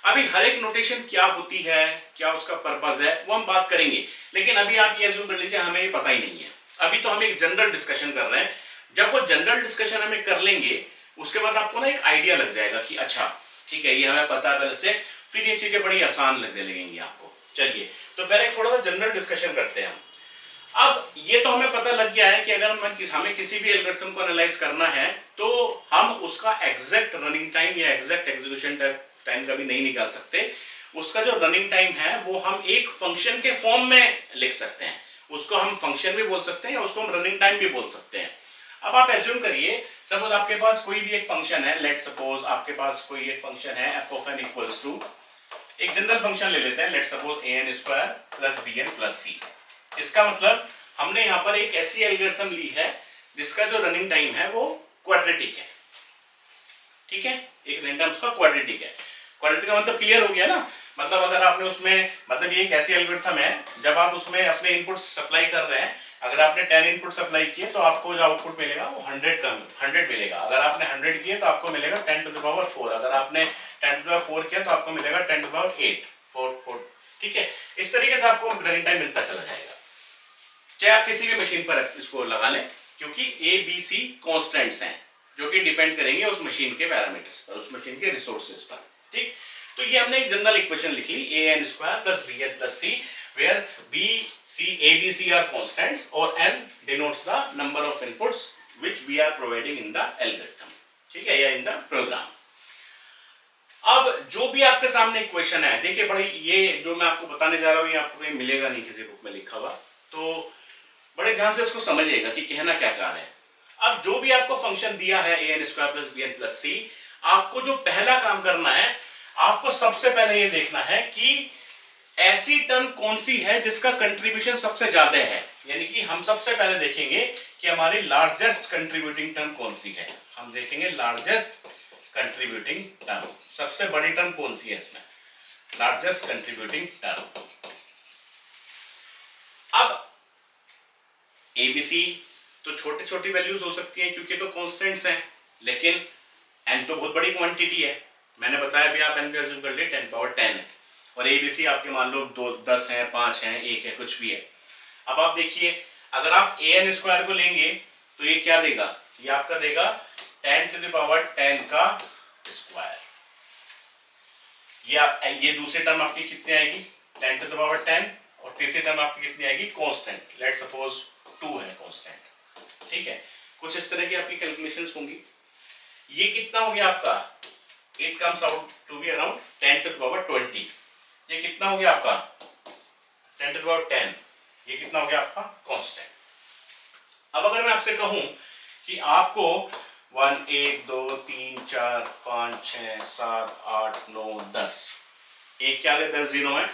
अभी हर एक नोटेशन क्या होती है, क्या उसका पर्पस है, वो हम बात करेंगे, लेकिन अभी आप ये अज्यूम कर लीजिए हमें ये पता ही नहीं है। अभी तो हम एक जनरल डिस्कशन कर रहे हैं, जब वो जनरल डिस्कशन हमें कर लेंगे उसके बाद आपको ना एक आइडिया लग जाएगा कि अच्छा ठीक है ये हमें पता है पहले से, फिर ये चीजें बड़ी आसान लगने लगेंगी आपको। चलिए तो पहले थोड़ा सा जनरल डिस्कशन करते हैं हम। अब ये तो हमें पता लग गया है कि अगर हमें किसी भी एल्गोरिथम को एनालाइज करना है तो हम उसका एग्जैक्ट रनिंग टाइम या एग्जैक्ट एग्जीक्यूशन टाइम कभी नहीं निकाल सकते। उसका जो रनिंग टाइम है वो हम एक फंक्शन के फॉर्म में लिख सकते हैं, उसको हम फंक्शन भी बोल सकते हैं या उसको हम रनिंग टाइम भी बोल सकते हैं। अब आप एज्यूम करिए, सपोज आपके पास कोई भी एक फंक्शन है, लेट सपोज आपके पास कोई एक फंक्शन है f of n equals to, एक जनरल फंक्शन ले लेते हैं, let suppose an square plus bn plus c। इसका मतलब हमने यहाँ पर एक ऐसी एल्गोरिथम ली है जिसका जो रनिंग टाइम है वो क्वाड्रेटिक है। ठीक है, एक रैंडम उसका क्वाड्रेटिक है। क्वाड्रेटिक का मतलब क्लियर हो गया ना, मतलब अगर आपने उसमें, मतलब ये एक ऐसी एल्गोरिथम है जब आप उसमें अपने इनपुट सप्लाई कर रहे हैं, अगर आपने 10 इनपुट सप्लाई किए तो आपको जो आउटपुट मिलेगा वो 100 मिलेगा। अगर आपने 100 किए तो आपको मिलेगा 10 टू द पावर 4, अगर आपने 10 टू द पावर 4 किया तो आपको मिलेगा 10 टू द पावर 8 4। ठीक है, इस तरीके से आपको रनिंग टाइम मिलता चला जाएगा, चाहे आप किसी भी मशीन पर इसको लगा लें, क्योंकि ए बी सी कॉन्स्टेंट्स हैं जो कि डिपेंड करेंगे उस मशीन के पैरामीटर्स पर, उस मशीन के रिसोर्सेज पर। ठीक, तो ये हमने एक जनरल इक्वेशन लिख ली, an square plus bn plus c, where b c a b c are constants और n denotes the number of inputs which we are providing in the algorithm, ठीक है, या in the program। अब जो भी आपके सामने इक्वेशन है, देखिए बड़ी, ये जो मैं आपको बताने जा रहा हूँ ये आपको कहीं मिलेगा नहीं किसी बुक में लिखा हुआ, तो बड़े ध्यान से इसको समझिएगा कि कहना क्या चाह रहे हैं। अब जो भी आपको फंक्शन दिया है an square plus bn plus c, आपको जो पहला काम करना है, आपको सबसे पहले ये देखना है कि ऐसी टर्म कौन सी है जिसका कंट्रीब्यूशन सबसे ज्यादा है, यानी कि हम सबसे पहले देखेंगे कि हमारी लार्जेस्ट कंट्रीब्यूटिंग टर्म कौन सी है। हम देखेंगे लार्जेस्ट कंट्रीब्यूटिंग टर्म, सबसे बड़ी टर्म कौन सी है इसमें, लार्जेस्ट कंट्रीब्यूटिंग टर्म। अब एबीसी तो छोटी छोटी वैल्यूज हो सकती हैं क्योंकि तो कांस्टेंट्स हैं, लेकिन n तो बहुत बड़ी क्वांटिटी है, मैंने बताया अभी, आप n को अज्यूम कर लिए 10 पावर 10 है, और एबीसी आपके मान लो 2 10 है, 5 है, 1 है, कुछ भी है। अब आप देखिए, अगर आप an स्क्वायर को लेंगे तो ये क्या देगा, ये आपका देगा 10 टू द पावर 10 का स्क्वायर। ये दूसरी टर्म आपकी कितनी आएगी, 10 टू द पावर 10, और तीसरी टर्म आपकी कितनी आएगी, कांस्टेंट, लेट सपोज 2 है कांस्टेंट। ठीक है, कुछ इस तरह की आपकी कैलकुलेशंस होंगी। ये कितना हो गया आपका, it comes out to be around 10 to the power 20। ये कितना हो गया आपका 10 टू द पावर 10, ये कितना हो गया आपका कांस्टेंट। अब अगर मैं आपसे कहूं कि आपको 1 1 2 3 4 5 6 7 8 9 10, एक क्या है 10 जीरो है,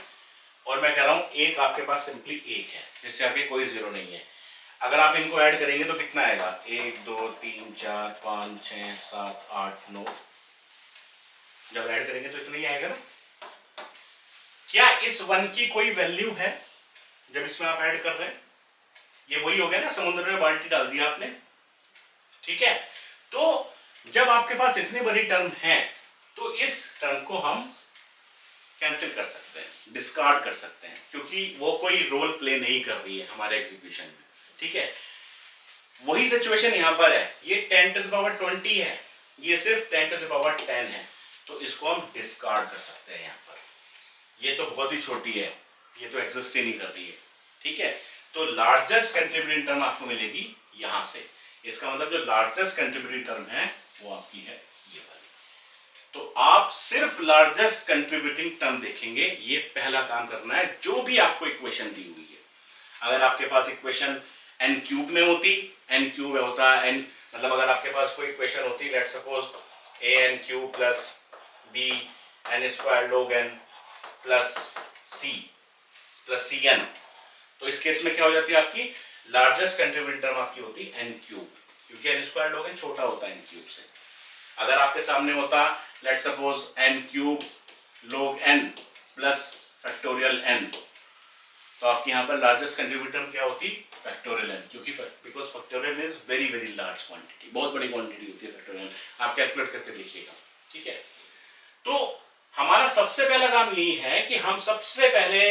और मैं कह रहा हूं एक आपके पास सिंपली एक है जिससे आगे कोई जीरो नहीं है। अगर आप इनको ऐड करेंगे तो कितना आएगा, 1 2 3 4 5 6 7 8 9, जब ऐड करेंगे तो इतना ही आएगा ना। क्या इस 1 की कोई वैल्यू है जब इसमें आप ऐड कर रहे हैं, ये वही हो गया ना, समुद्र में बाल्टी डाल दिया आपने। ठीक है, तो जब आपके पास इतनी बड़ी टर्म है तो इस टर्म को हम कैंसिल कर सकते हैं, डिस्कार्ड कर सकते हैं, क्योंकि वो कोई रोल प्ले नहीं कर रही है हमारे एग्जीक्यूशन में। ठीक है, वही सिचुएशन यहां पर है। ये 10 टू द पावर 20 है, ये सिर्फ 10 टू द पावर 10 है, तो इसको हम डिस्कार्ड कर सकते हैं। यहां पर ये तो बहुत ही छोटी है, ये तो एग्जिस्ट ही नहीं कर रही है। ठीक है, तो लार्जेस्ट कंट्रीब्यूटिंग टर्म आपको मिलेगी यहां से। इसका मतलब जो लार्जेस्ट कंट्रीब्यूटिंग टर्म है वो आपकी है ये वाली। तो आप सिर्फ लार्जेस्ट कंट्रीब्यूटिंग टर्म देखेंगे, ये पहला काम करना है। जो भी आपको इक्वेशन दी हुई है, अगर आपके पास इक्वेशन n क्यूब में होती, n क्यूब होता है n, मतलब अगर आपके पास कोई इक्वेशन होती, let's suppose an cube plus b n square log n plus c n, तो इस केस में क्या हो जाती है आपकी लार्जेस्ट कंट्रीब्यूटिंग टर्म आपकी होती n क्यूब, क्योंकि n स्क्वायर log n छोटा होता है n क्यूब से। अगर आपके सामने होता let's suppose n cube log n plus factorial n, तो आपकी यहाँ पर लार्जेस्ट कंट्रीब्यूटर क्या होती फैक्टोरियल n, क्योंकि because factorial is very very large quantity, बहुत बड़ी क्वांटिटी होती है फैक्टोरियल। आप कैलकुलेट करके देखिएगा। ठीक है, तो हमारा सबसे पहला काम यही है कि हम सबसे पहले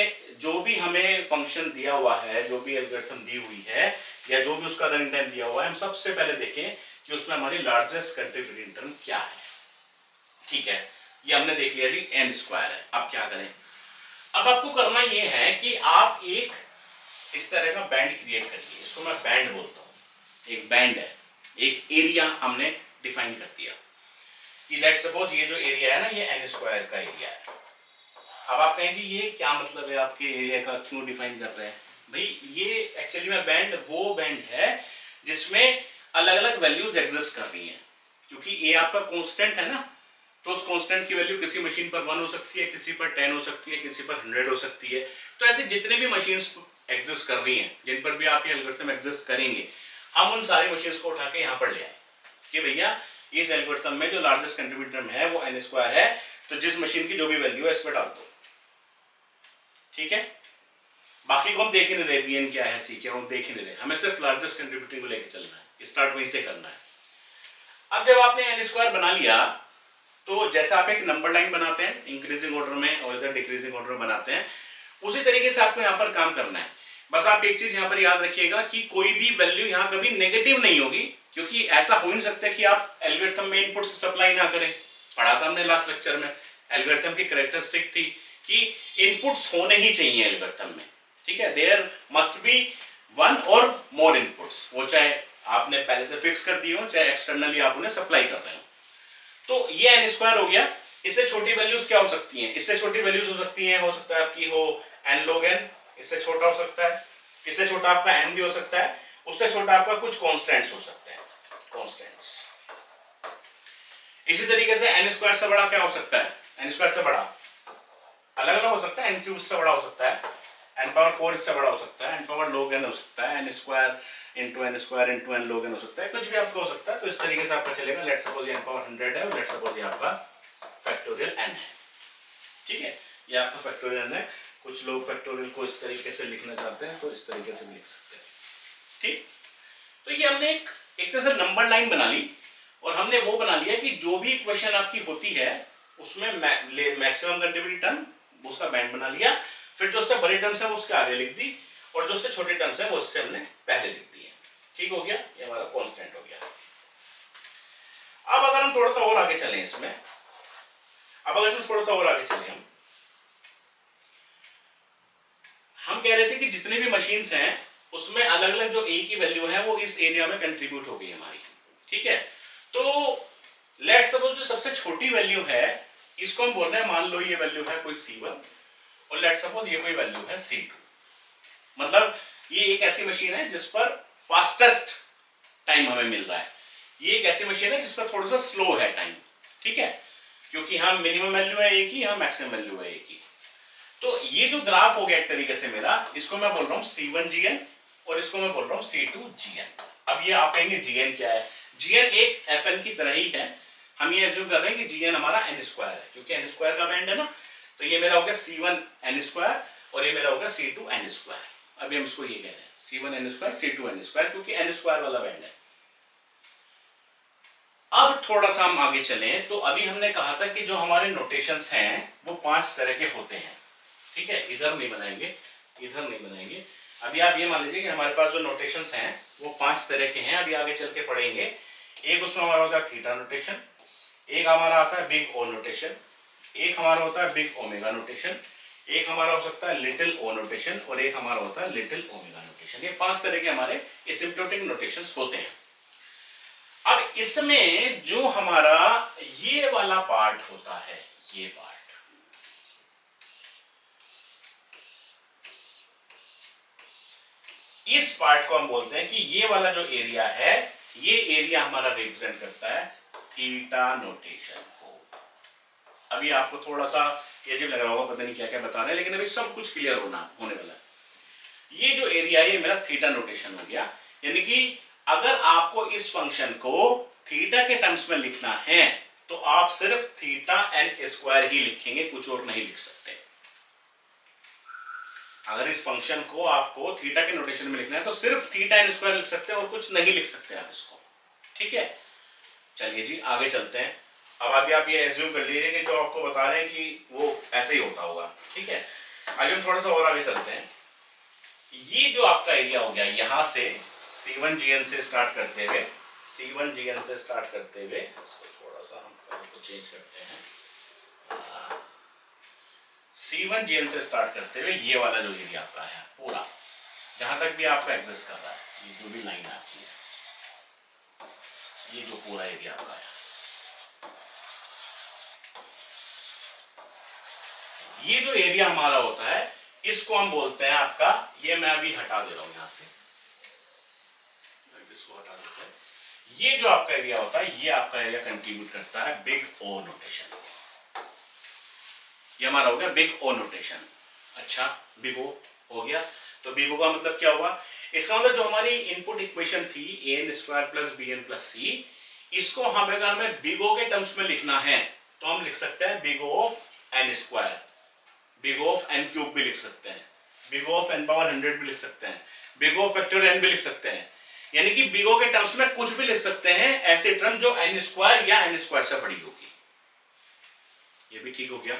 जो भी हमें फंक्शन दिया हुआ है, जो भी एल्गोरिथम दी हुई है, या जो भी उसका रनिंग टाइम दिया हुआ है, हम सबसे पहले देखें कि उसमें हमारी लार्जेस्ट कंट्रीब्यूटिंग टर्म क्या है। ठीक है, ये हमने देख लिया जी n स्क्वायर है। अब क्या करें? अब आपको करना यह है कि आप एक इस तरह का बैंड क्रिएट करिए। इसको मैं बैंड बोलता हूं। एक बैंड है, एक एरिया हमने डिफाइन कर दिया कि लेट्स सपोज ये जो एरिया है ना, ये n स्क्वायर का एरिया है। अब आप कहेंगे ये क्या मतलब है आपके एरिया का, क्यों डिफाइन कर रहे हैं? भाई ये एक्चुअली में बैंड वो बैंड है जिसमें अलग अलग वैल्यूज एग्जिस्ट कर रही हैं, क्योंकि ए आपका कांस्टेंट है ना, तो उस कांस्टेंट की वैल्यू किसी मशीन पर 1 हो सकती है, किसी पर 10 हो सकती है, किसी पर 100 हो सकती है। तो ऐसे जितने भी मशीन्स एग्जिस्ट कर रही हैं, जिन पर भी आपके एल्गोरिथम एग्जिस्ट करेंगे, हम उन सारी मशीन्स को उठा के यहाँ पर ले आए कि भैया इस एल्गोरिथम में जो लार्जेस्ट कंट्रीब्यूटर है वो n स्क्वायर है, तो जिस मशीन की जो भी वैल्यू है इस पर डाल दो। ठीक है, बाकी को हम देख ही नहीं रहे, bn क्या है, c क्या, हम देख ही नहीं रहे, हमें सिर्फ लार्जेस्ट कंट्रीब्यूटिंग को लेकर चलना है, स्टार्ट वहीं से करना है। अब जब आपने n स्क्वायर बना लिया, तो जैसा आप एक नंबर लाइन बनाते हैं इंक्रीजिंग ऑर्डर में और इधर डिक्रीजिंग ऑर्डर में बनाते हैं, उसी तरीके से आपको यहाँ पर काम करना है। बस आप एक चीज यहाँ पर याद रखिएगा कि कोई भी वैल्यू यहाँ कभी नेगेटिव नहीं होगी, क्योंकि ऐसा हो नहीं सकता कि आप एल्गोरिथम में इनपुट सप्लाई ना करें। पढ़ा था हमने लास्ट लेक्चर में, एल्गोरिथम की कैरेक्टरिस्टिक थी कि इनपुट्स होने ही चाहिए एल्गोरिथम में। ठीक है, देयर मस्ट बी वन और मोर इनपुट्स, वो चाहे आपने पहले से फिक्स कर दिए हो, चाहे एक्सटर्नली आप उन्हें सप्लाई कर रहे हो। तो ये n स्क्वायर हो गया। इससे छोटी वैल्यूज क्या हो सकती हैं? इससे छोटी वैल्यूज हो सकती हैं, हो सकता है आपकी हो n log n, इससे छोटा हो सकता है, इससे छोटा आपका n भी हो सकता है, उससे छोटा आपका कुछ कांस्टेंट्स हो सकते हैं, कांस्टेंट्स। इसी तरीके से n स्क्वायर से बड़ा क्या हो सकता है? n स्क्वायर से बड़ा अलग अलग हो सकता है, n क्यूब इससे बड़ा हो सकता है, n पावर 4 इससे बड़ा हो सकता है, n पावर log n हो सकता है, n square into n square into n log n हो सकता है, कुछ भी आपको हो सकता है। तो इस तरीके से आपका चलेगा। लेट्स सपोज ये n पावर 100 है और लेट्स सपोज ये आपका फैक्टोरियल n है। ठीक है, ये आपका फैक्टोरियल n है। कुछ लोग फैक्टोरियल को इस तरीके से लिखना चाहते हैं तो इस तरीके से भी लिख सकते हैं। ठीक, तो ये हमने एक तरह से नंबर लाइन बना ली और हमने वो बना लिया कि जो भी इक्वेशन आपकी होती है उसमें मैक्सिमम कंट्रीब्यूटिंग टर्म उसका बैंड बना लिया, फिर जो उससे बड़ी टर्म्स है वो उसके आगे लिख दी और जो उससे छोटी टर्म्स है वो उससे हमने पहले लिख दी है। ठीक हो गया, ये हमारा कांस्टेंट हो गया। अब अगर हम थोड़ा सा और आगे चलें इसमें, हम कह रहे थे कि जितनी भी मशीन्स हैं उसमें अलग अलग जो ए की वैल्यू है वो इस एरिया में कंट्रीब्यूट हो गई हमारी। ठीक है, तो लेट्स सपोज जो सबसे छोटी वैल्यू है इसको हम बोल रहे हैं, मान लो ये वैल्यू है कोई C1 और लेट्स सपोज ये कोई वैल्यू है C2। मतलब ये एक ऐसी मशीन है जिस पर फास्टेस्ट टाइम हमें मिल रहा है, ये एक ऐसी मशीन है जिस पर थोड़ा सा स्लो है टाइम। ठीक है, क्योंकि हम मिनिमम वैल्यू है एक ही, हम मैक्सिमम वैल्यू है एक ही। तो ये जो ग्राफ हो गया एक तरीके से मेरा, इसको मैं बोल रहा हूं C1GN और इसको मैं बोल रहा हूं C2GN। अब ये आप कहेंगे GN क्या है? GN एक FN की तरह ही है। हम ये एज्यूम कर रहे हैं कि GN हमारा n स्क्वायर है, क्योंकि n स्क्वायर का बैंड है ना। तो ये मेरा हो गया C1n स्क्वायर और ये मेरा हो गया C2n स्क्वायर। अभी हम इसको ये कह रहे हैं C1n स्क्वायर C2n स्क्वायर, क्योंकि n स्क्वायर वाला बैंड है। अब थोड़ा सा हम आगे चलें तो अभी हमने कहा था कि जो हमारे नोटेशंस हैं वो 5 तरह के होते हैं, ठीक है। इधर नहीं बनाएंगे, इधर नहीं बनाएंगे। अभी आप ये मान लीजिए कि हमारे पास जो नोटेशंस हैं वो 5 तरह के हैं। अभी आगे चल के पढ़ेंगे। एक उसमें हमारा होता है थीटा नोटेशन, एक हमारा आता है बिग ओ नोटेशन, एक हमारा होता है बिग ओमेगा नोटेशन, एक हमारा हो सकता है लिटिल ओ नोटेशन और एक हमारा होता है लिटिल ओमेगा नोटेशन। ये 5 तरह के हमारे एसिम्प्टोटिक नोटेशंस होते हैं। अब इसमें जो हमारा ये वाला पार्ट होता है, ये पार्ट, इस पार्ट को हम बोलते हैं कि ये वाला जो एरिया है, ये एरिया हमारा रिप्रेजेंट करता है थीटा नोटेशन को। अभी आपको थोड़ा सा ये जो लग रहा होगा पता नहीं क्या क्या बता रहे हैं, लेकिन अभी सब कुछ क्लियर होने वाला है। ये जो एरिया है ये मेरा थीटा नोटेशन हो गया। यानी कि अगर आपको इस फंक्शन को थीटा के टर्म्स में लिखना है तो आप सिर्फ थीटा एन स्क्वायर ही लिखेंगे, कुछ और नहीं लिख सकते। अगर इस फंक्शन को आपको थीटा के नोटेशन में लिखना है तो सिर्फ थीटा एन स्क्वायर लिख सकते हैं और कुछ नहीं लिख सकते आप इसको, ठीक है। चलिए जी आगे चलते हैं। अब अभी आप ये एज्यूम कर लीजिए कि जो आपको बता रहे हैं कि वो ऐसे ही होता होगा, ठीक है। आगे हम थोड़ा सा और आगे चलते हैं। ये जो आपका एरिया हो गया, यहां से C1GN से स्टार्ट करते हुए, C1GN से स्टार्ट करते हुए, इसको थोड़ा सा हम कलर को चेंज करते हैं। C1GN से स्टार्ट करते हुए ये वाला जो एरिया आपका है पूरा, जहां तक भी आपका एग्जिस्ट कर रहा है, ये जो भी लाइन आपकी है, ये जो पूरा एरिया आपका है, ये जो एरिया हमारा होता है इसको हम बोलते हैं आपका, ये मैं अभी हटा दे रहा हूं यहां से, इसको हटा देते हैं। ये जो आपका एरिया होता है ये आपका एरिया कंट्रीब्यूट करता है बिग ओ नोटेशन। ये हमारा हो गया बिग ओ नोटेशन। अच्छा, बिग ओ हो गया, तो बिग ओ का मतलब क्या हुआ? इसका मतलब जो हमारी इनपुट इक्वेशन थी an² प्लस bn प्लस सी, इसको हम अगर हमें बिग ओ के टर्म्स में लिखना है तो हम लिख सकते हैं big O of n², big O of n³ भी लिख सकते हैं, big O of n power 100 भी लिख सकते हैं, big O of factor n भी लिख सकते हैं। यानी कि बिग ओ के टर्म्स में कुछ भी लिख सकते हैं, ऐसे टर्म जो n² या n² से बड़ी होगी। ये भी ठीक हो गया,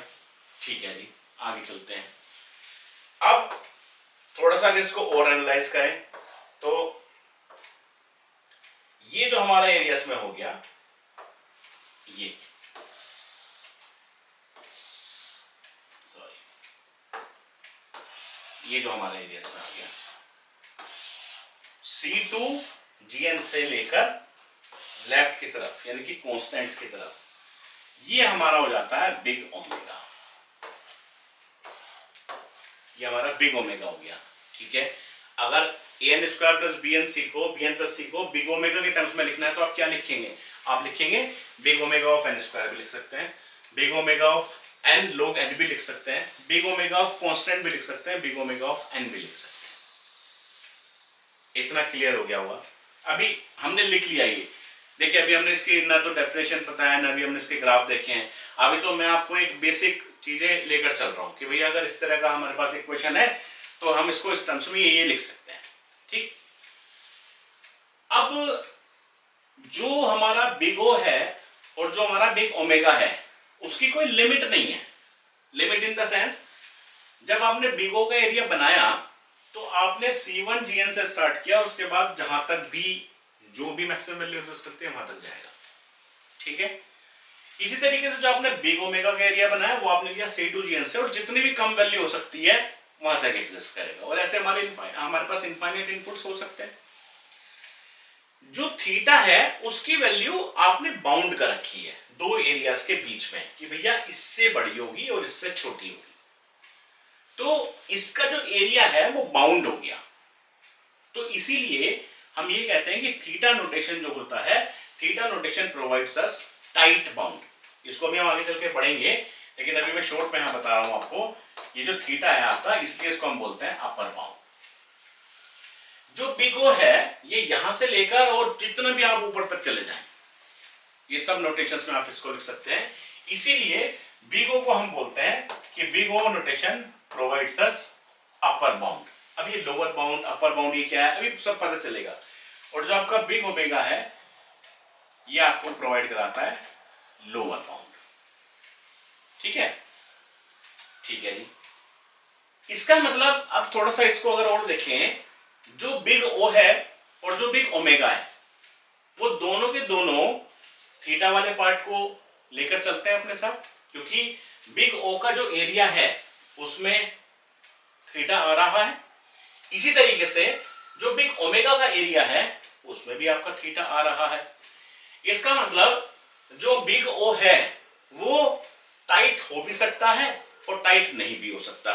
ठीक है जी। आगे चलते हैं। अब थोड़ा सा इसको और एनालाइज करें तो ये जो हमारा एरियास में हो गया, ये ये जो हमारा एरियास में आ गया, C2GN से लेकर लेफ्ट की तरफ यानी कि कांस्टेंट्स की तरफ, ये हमारा हो जाता है बिग ओमेगा। ये हमारा बिग ओमेगा हो गया, ठीक है। अगर an² plus bn plus c को बिग ओमेगा के टर्म्स में लिखना है तो आप क्या लिखेंगे? आप लिखेंगे बिग ओमेगा ऑफ n² भी लिख सकते हैं, big omega of n log n भी लिख सकते हैं, बिग ओमेगा ऑफ कांस्टेंट भी लिख सकते हैं, बिग ओमेगा ऑफ n भी लिख सकते हैं। इतना क्लियर हो गया हुआ। अभी हमने लिख लिया ये, देखिए अभी हमने इसकी ना तो डेफिनेशन पता है ना अभी हमने इसके ग्राफ देखे हैं। अभी तो मैं आपको एक बेसिक चीजें लेकर चल रहा हूं कि भैया अगर इस तरह का हमारे पास इक्वेशन है तो हम इसको इस टर्म्स में ये लिख सकते हैं, ठीक। अब जो हमारा बिग ओ है और जो हमारा बिग ओमेगा है उसकी कोई लिमिट नहीं है। लिमिट इन द सेंस, जब आपने बिग ओ का एरिया बनाया तो आपने C1GN से स्टार्ट किया, उसके बाद जहां तक भी जो भी मैक्सिमम वैल्यू एक्सेस करते हैं वहां तक जाएगा, ठीक है। इसी तरीके से जो आपने बिग ओमेगा का एरिया बनाया वो आपने लिया C2GN से, और जितनी भी कम वैल्यू हो सकती है वहां तक एग्जिस्ट करेगा। और ऐसे हमारे पास इनफाइनाइट इनपुट्स हो सकते हैं। जो थीटा है उसकी वैल्यू आपने बाउंड कर रखी है दो एरियाज के बीच में कि भैया इससे बड़ी होगी और इससे छोटी होगी, तो इसका जो एरिया है वो बाउंड हो गया। तो इसीलिए हम ये कहते हैं कि थीटा नोटेशन जो होता है, थीटा नोटेशन प्रोवाइड्स अस टाइट बाउंड। इसको भी हम आगे चल के पढ़ेंगे, लेकिन अभी मैं शॉर्ट में यहां बता रहा हूं आपको। ये जो थीटा है आपका, इसलिए इसको हम बोलते हैं अपर बाउंड। जो बिग ओ है ये यहां से लेकर और जितना भी आप ऊपर तक चले जाएं, ये सब नोटेशंस में आप इसको लिख सकते हैं। इसीलिए बिग ओ को हम बोलते हैं कि big O notation provides us upper bound. अब ये लोअर बाउंड अपर बाउंड ये क्या है अभी सब पता चलेगा। और जो आपका बिग ओमेगा है ये आपको प्रोवाइड कराता है लोअर बाउंड। ठीक है, ठीक है जी। इसका मतलब अब थोड़ा सा इसको अगर और देखें, जो बिग ओ है और जो बिग ओमेगा है, वो दोनों के दोनों थीटा वाले पार्ट को लेकर चलते हैं अपने साथ, क्योंकि बिग ओ का जो एरिया है उसमें थीटा आ रहा है। इसी तरीके से जो बिग ओमेगा का एरिया है उसमें भी आपका थीटा आ रहा है। इसका मतलब जो बिग ओ है वो टाइट हो भी सकता है और टाइट नहीं भी हो सकता।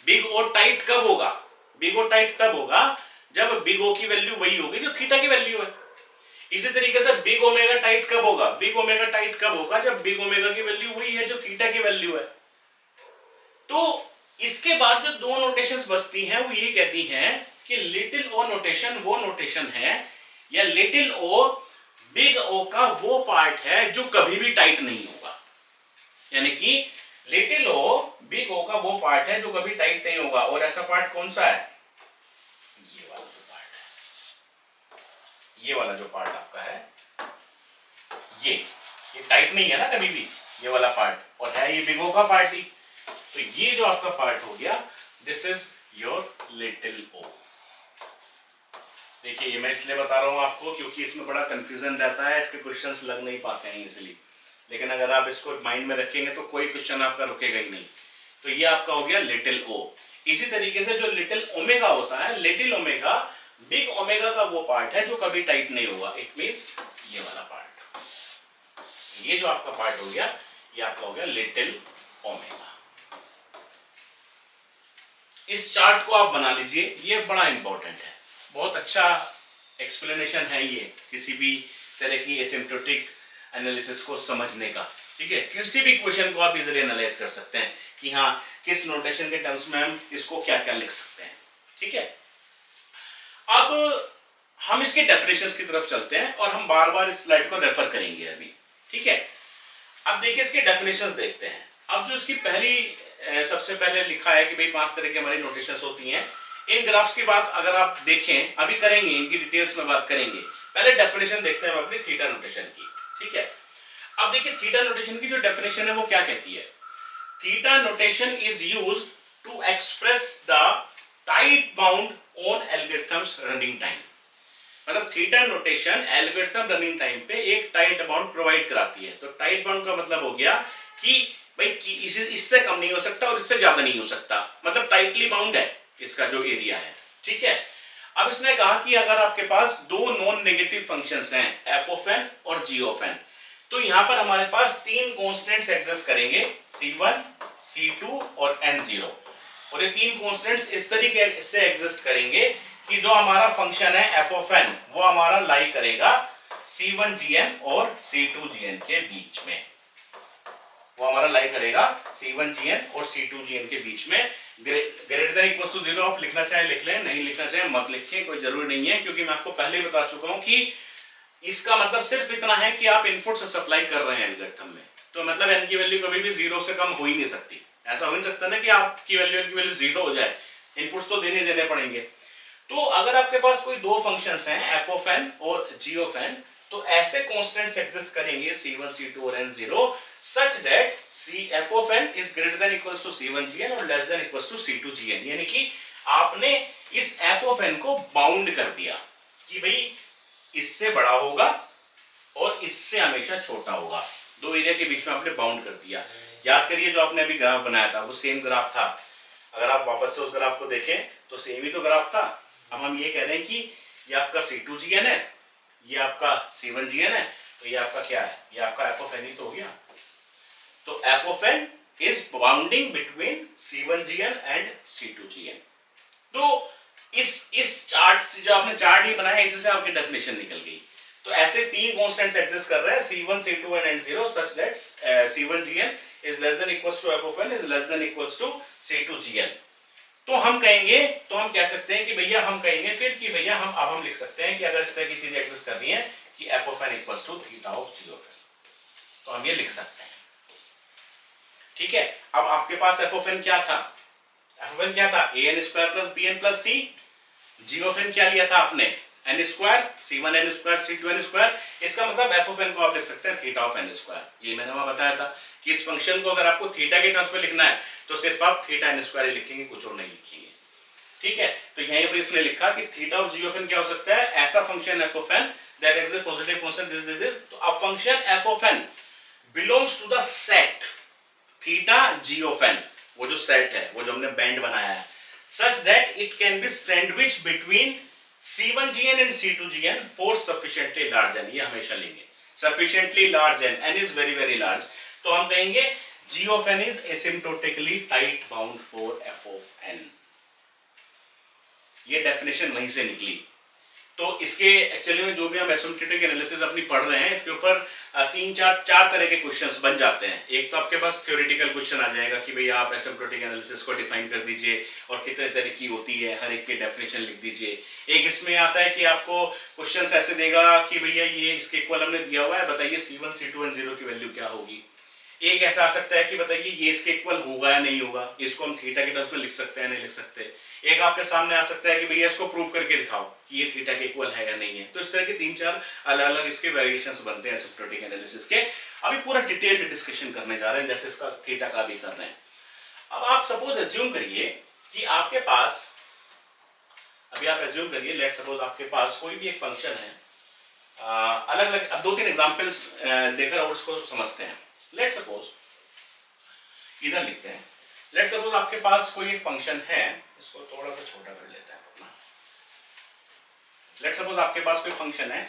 बिग ओ टाइट कब होगा? बिग ओ टाइट तब होगा जब बिग ओ की वैल्यू वही होगी जो थीटा की वैल्यू है। इसी तरीके से बिग ओमेगा टाइट कब होगा? बिग ओमेगा टाइट कब होगा? जब बिग ओमेगा की वैल्यू वही है जो थीटा की वैल्यू है। तो इसके बाद जो दो नोटेशंस बचती हैं वो ये कहती हैं कि लिटिल ओ नोटेशन वो नोटेशन है, या लिटिल ओ बिग ओ का वो पार्ट है जो कभी भी टाइट नहीं होगा। यानी कि लिटिल ओ बिग ओ का वो पार्ट है जो कभी टाइट नहीं होगा। और ऐसा पार्ट कौन सा है? ये वाला जो पार्ट है, ये वाला जो पार्ट आपका है, ये टाइट नहीं है ना कभी भी, ये वाला पार्ट, और है ये बिग ओ का पार्ट ही। तो ये जो आपका पार्ट हो गया, दिस इज योर लिटिल ओ। देखिए ये मैं इसलिए बता रहा हूं आपको क्योंकि इसमें बड़ा कंफ्यूजन रहता है, इसके क्वेश्चंस लग नहीं पाते हैं इजीली। लेकिन अगर आप इसको माइंड में रखेंगे तो कोई क्वेश्चन आपका रुकेगा ही नहीं। तो ये आपका हो गया लिटिल ओ। इसी तरीके से जो लिटिल ओमेगा होता है, लिटिल ओमेगा बिग ओमेगा का वो पार्ट है जो कभी टाइट नहीं होगा। इट मींस ये वाला पार्ट, ये जो आपका पार्ट हो गया, ये आपका हो गया लिटिल ओमेगा। इस चार्ट को आप बना लीजिए, ये बड़ा इंपॉर्टेंट है, बहुत अच्छा एक्सप्लेनेशन है ये किसी भी तरह की एसिम्प्टोटिक एनालिसिस को समझने का। ठीक है, किसी भी क्वेश्चन को आप इजीली एनालाइज कर सकते हैं कि हाँ किस नोटेशन के टर्म्स में हम इसको क्या क्या लिख सकते हैं। ठीक है, अब हम इसके डेफिनेशंस की तरफ चलते हैं और हम बार बार इस स्लाइड को रेफर करेंगे अभी। ठीक है, अब देखिए इसके डेफिनेशंस देखते हैं। अब जो इसकी पहली सबसे पहले लिखा है कि भाई 5 तरह की हमारी नोटेशंस होती हैं। इन ग्राफ्स की बात अगर आप देखें, अभी करेंगे इनकी डिटेल्स में बात करेंगे, पहले डेफिनेशन देखते हैं हम अपनी थीटा नोटेशन की। ठीक है, अब देखिए थीटा नोटेशन की जो डेफिनेशन है वो क्या कहती है? Theta notation is used to express the tight bound on algorithms running time. मतलब theta notation algorithm running time पे एक टाइट बाउंड प्रोवाइड कराती है। तो टाइट बाउंड का मतलब हो गया कि भाई इससे कम नहीं हो सकता और इससे ज्यादा नहीं हो सकता, मतलब टाइटली बाउंड है इसका जो एरिया है। ठीक है, अब इसने कहा कि अगर आपके पास दो नॉन नेगेटिव फंक्शंस हैं एफ ऑफ एन और जी ऑफ एन, तो यहां पर हमारे पास तीन कॉन्स्टेंट्स एग्जिस्ट करेंगे, C1, C2 और N0। और ये तीन कॉन्स्टेंट्स इस तरीके से एग्जिस्ट करेंगे कि जो हमारा फंक्शन है एफ ऑफ एन वो हमारा लाई करेगा C1GN और C2GN के बीच में। वो हमारा लाई करेगा C1GN और C2GN के बीच में। ग्रेटर देन इक्वल टू 0 आप लिखना चाहे लिख लें, नहीं लिखना चाहे मत लिखें, कोई जरूरी नहीं है, क्योंकि मैं आपको पहले ही बता चुका हूं कि इसका मतलब सिर्फ इतना है कि आप इनपुट से सप्लाई कर रहे हैं एल्गोरिथम में। तो मतलब n की वैल्यू कभी भी 0 से कम हो ही नहीं सकती। ऐसा हो नहीं सकता ना कि आपकी वैल्यू 0 हो जाए, इनपुट्स तो देने पड़ेंगे। तो अगर आपके पास कोई दो फंक्शंस हैं एफ ऑफ एन और जी ऑफ एन, तो ऐसे कॉन्स्टेंट्स एग्जिस्ट करेंगे C1, C2 और N0 such that f of n is greater than equals to C1GN और less than equals to C2GN। यानी कि आपने इस f of n को बाउंड कर दिया कि भाई इससे बड़ा होगा और इससे हमेशा छोटा होगा, दो एरिया के बीच में आपने बाउंड कर दिया। याद करिए जो आपने अभी ग्राफ बनाया था वो सेम ग्राफ था, अगर आप वापस से उस ग्राफ को देखें तो सेम ही तो ग्राफ था। अब हम ये कह रहे हैं कि ये आपका C2GN है, ये आपका C1GN है, तो ये आपका क्या है? ये आपका f of n ही तो हो गया। तो f of n is bounding between C1GN and C2GN। तो इस चार्ट से जो आपने चार्ट ही बनाया इससे आपकी डेफिनेशन निकल गई। तो ऐसे तीन कांस्टेंट्स एग्जिस्ट कर रहे हैं C1, C2 and N0 such that C1GN is less than equals to f of n is less than equals to C2GN। तो हम कहेंगे, तो हम कह सकते हैं कि भैया हम कहेंगे फिर कि भैया हम लिख सकते हैं कि अगर इस तरह की चीजें एग्जिस्ट कर रही हैं कि f of n equals to theta of g of n, तो हम ये लिख सकते हैं। ठीक है, अब आपके पास f of n क्या था? f of n क्या था? an² + bn + c। g of n क्या लिया था आपने? N square C1 n square C2 n square. इसका मतलब एफ ऑफ एन को आप लिख सकते हैं थीटा ऑफ एन स्क्वायर। ये मैंने वहां बताया था कि इस फंक्शन को अगर आपको थीटा के टर्म्स में लिखना है तो सिर्फ आप थीटा एन स्क्वायर ही लिखेंगे, कुछ और नहीं लिखेंगे। ठीक है, तो यहीं पर इसने लिखा कि theta of g of n क्या हो सकता है, ऐसा function f of n that exist positive constant this. तो अब function f of n belongs to the set theta g of n, वो जो सेट है, वो जो हमने बैंड बनाया है, such that it can be sandwiched between C1gn and C2gn for sufficiently large n। ये हमेशा लेंगे sufficiently large n, n is very very large, तो हम कहेंगे g of n is asymptotically tight bound for f of n। ये definition वहीं से निकली। तो इसके एक्चुअली में जो भी हम एसिम्प्टोटिक एनालिसिस अपनी पढ़ रहे हैं, इसके ऊपर चार तरह के क्वेश्चंस बन जाते हैं। एक तो आपके पास थ्योरेटिकल क्वेश्चन आ जाएगा कि भैया आप एसिम्प्टोटिक एनालिसिस को डिफाइन कर दीजिए और कितने तरह की होती है, हर एक की डेफिनेशन लिख दीजिए। एक इसमें आता है कि आपको क्वेश्चंस ऐसे देगा कि भैया ये इसके इक्वल हमने दिया हुआ है, बताइए C1 C2 और 0 की वैल्यू क्या होगी। एक ऐसा आ सकता है कि बताइए ये इसके इक्वल होगा या नहीं होगा, इसको हम थीटा के टर्म्स में लिख सकते हैं नहीं लिख सकते। एक आपके सामने आ सकता है कि भैया इसको प्रूव करके दिखाओ कि ये थीटा के इक्वल है या नहीं है। तो इस तरह के 3-4 अलग अलग इसके वेरिएशंस बनते हैं एसिम्प्टोटिक एनालिसिस के। अभी पूरा डिटेल्ड डिस्कशन करने जा रहे हैं, जैसे इसका थीटा का भी कर रहे हैं। अब आप सपोज एज्यूम करिए कि आपके पास, अभी आप एज्यूम करिए लेट सपोज आपके पास कोई भी एक फंक्शन है, अलग अलग, अब 2-3 एग्जांपल्स देकर और उसको समझते हैं। लेट सपोज इधर लिखते हैं, लेट सपोज आपके पास कोई एक फंक्शन है, इसको थोड़ा सा छोटा कर लेते हैं अपना। लेट सपोज आपके पास कोई फंक्शन है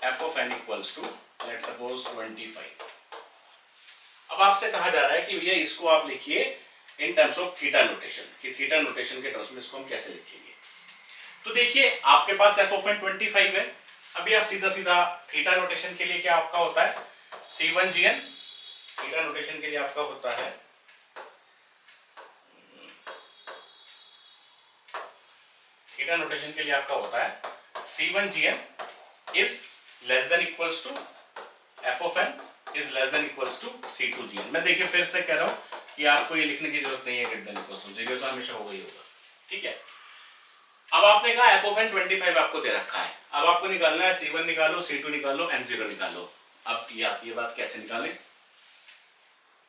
f of n equals to let suppose 25। अब आपसे कहा जा रहा है कि भैया इसको आप लिखिए इन टर्म्स ऑफ थीटा नोटेशन, कि थीटा नोटेशन के टर्म्स में इसको हम कैसे लिखेंगे। तो देखिए आपके पास f of n 25 है। अभी आप सीधा सीधा थीटा नोटेशन के लिए क्या आपका होता है C1gn, थीटा नोटेशन के लिए आपका होता है थीटा नोटेशन के लिए आपका होता है C1gn is less than equals to f of n is less than equals to C2gn। मैं देखिए फिर से कह रहा हूं कि आपको ये लिखने की जरूरत नहीं है ग्रेटर देन इक्वल्स टू 0, तो हमेशा होगा ही होगा। ठीक है, अब आपने कहा f of n 25 आपको दे रखा है, अब आपको निकालना है C1 निकालो, C2 निकालो, n0 निकालो। अब ये आती है बात कैसे निकालें,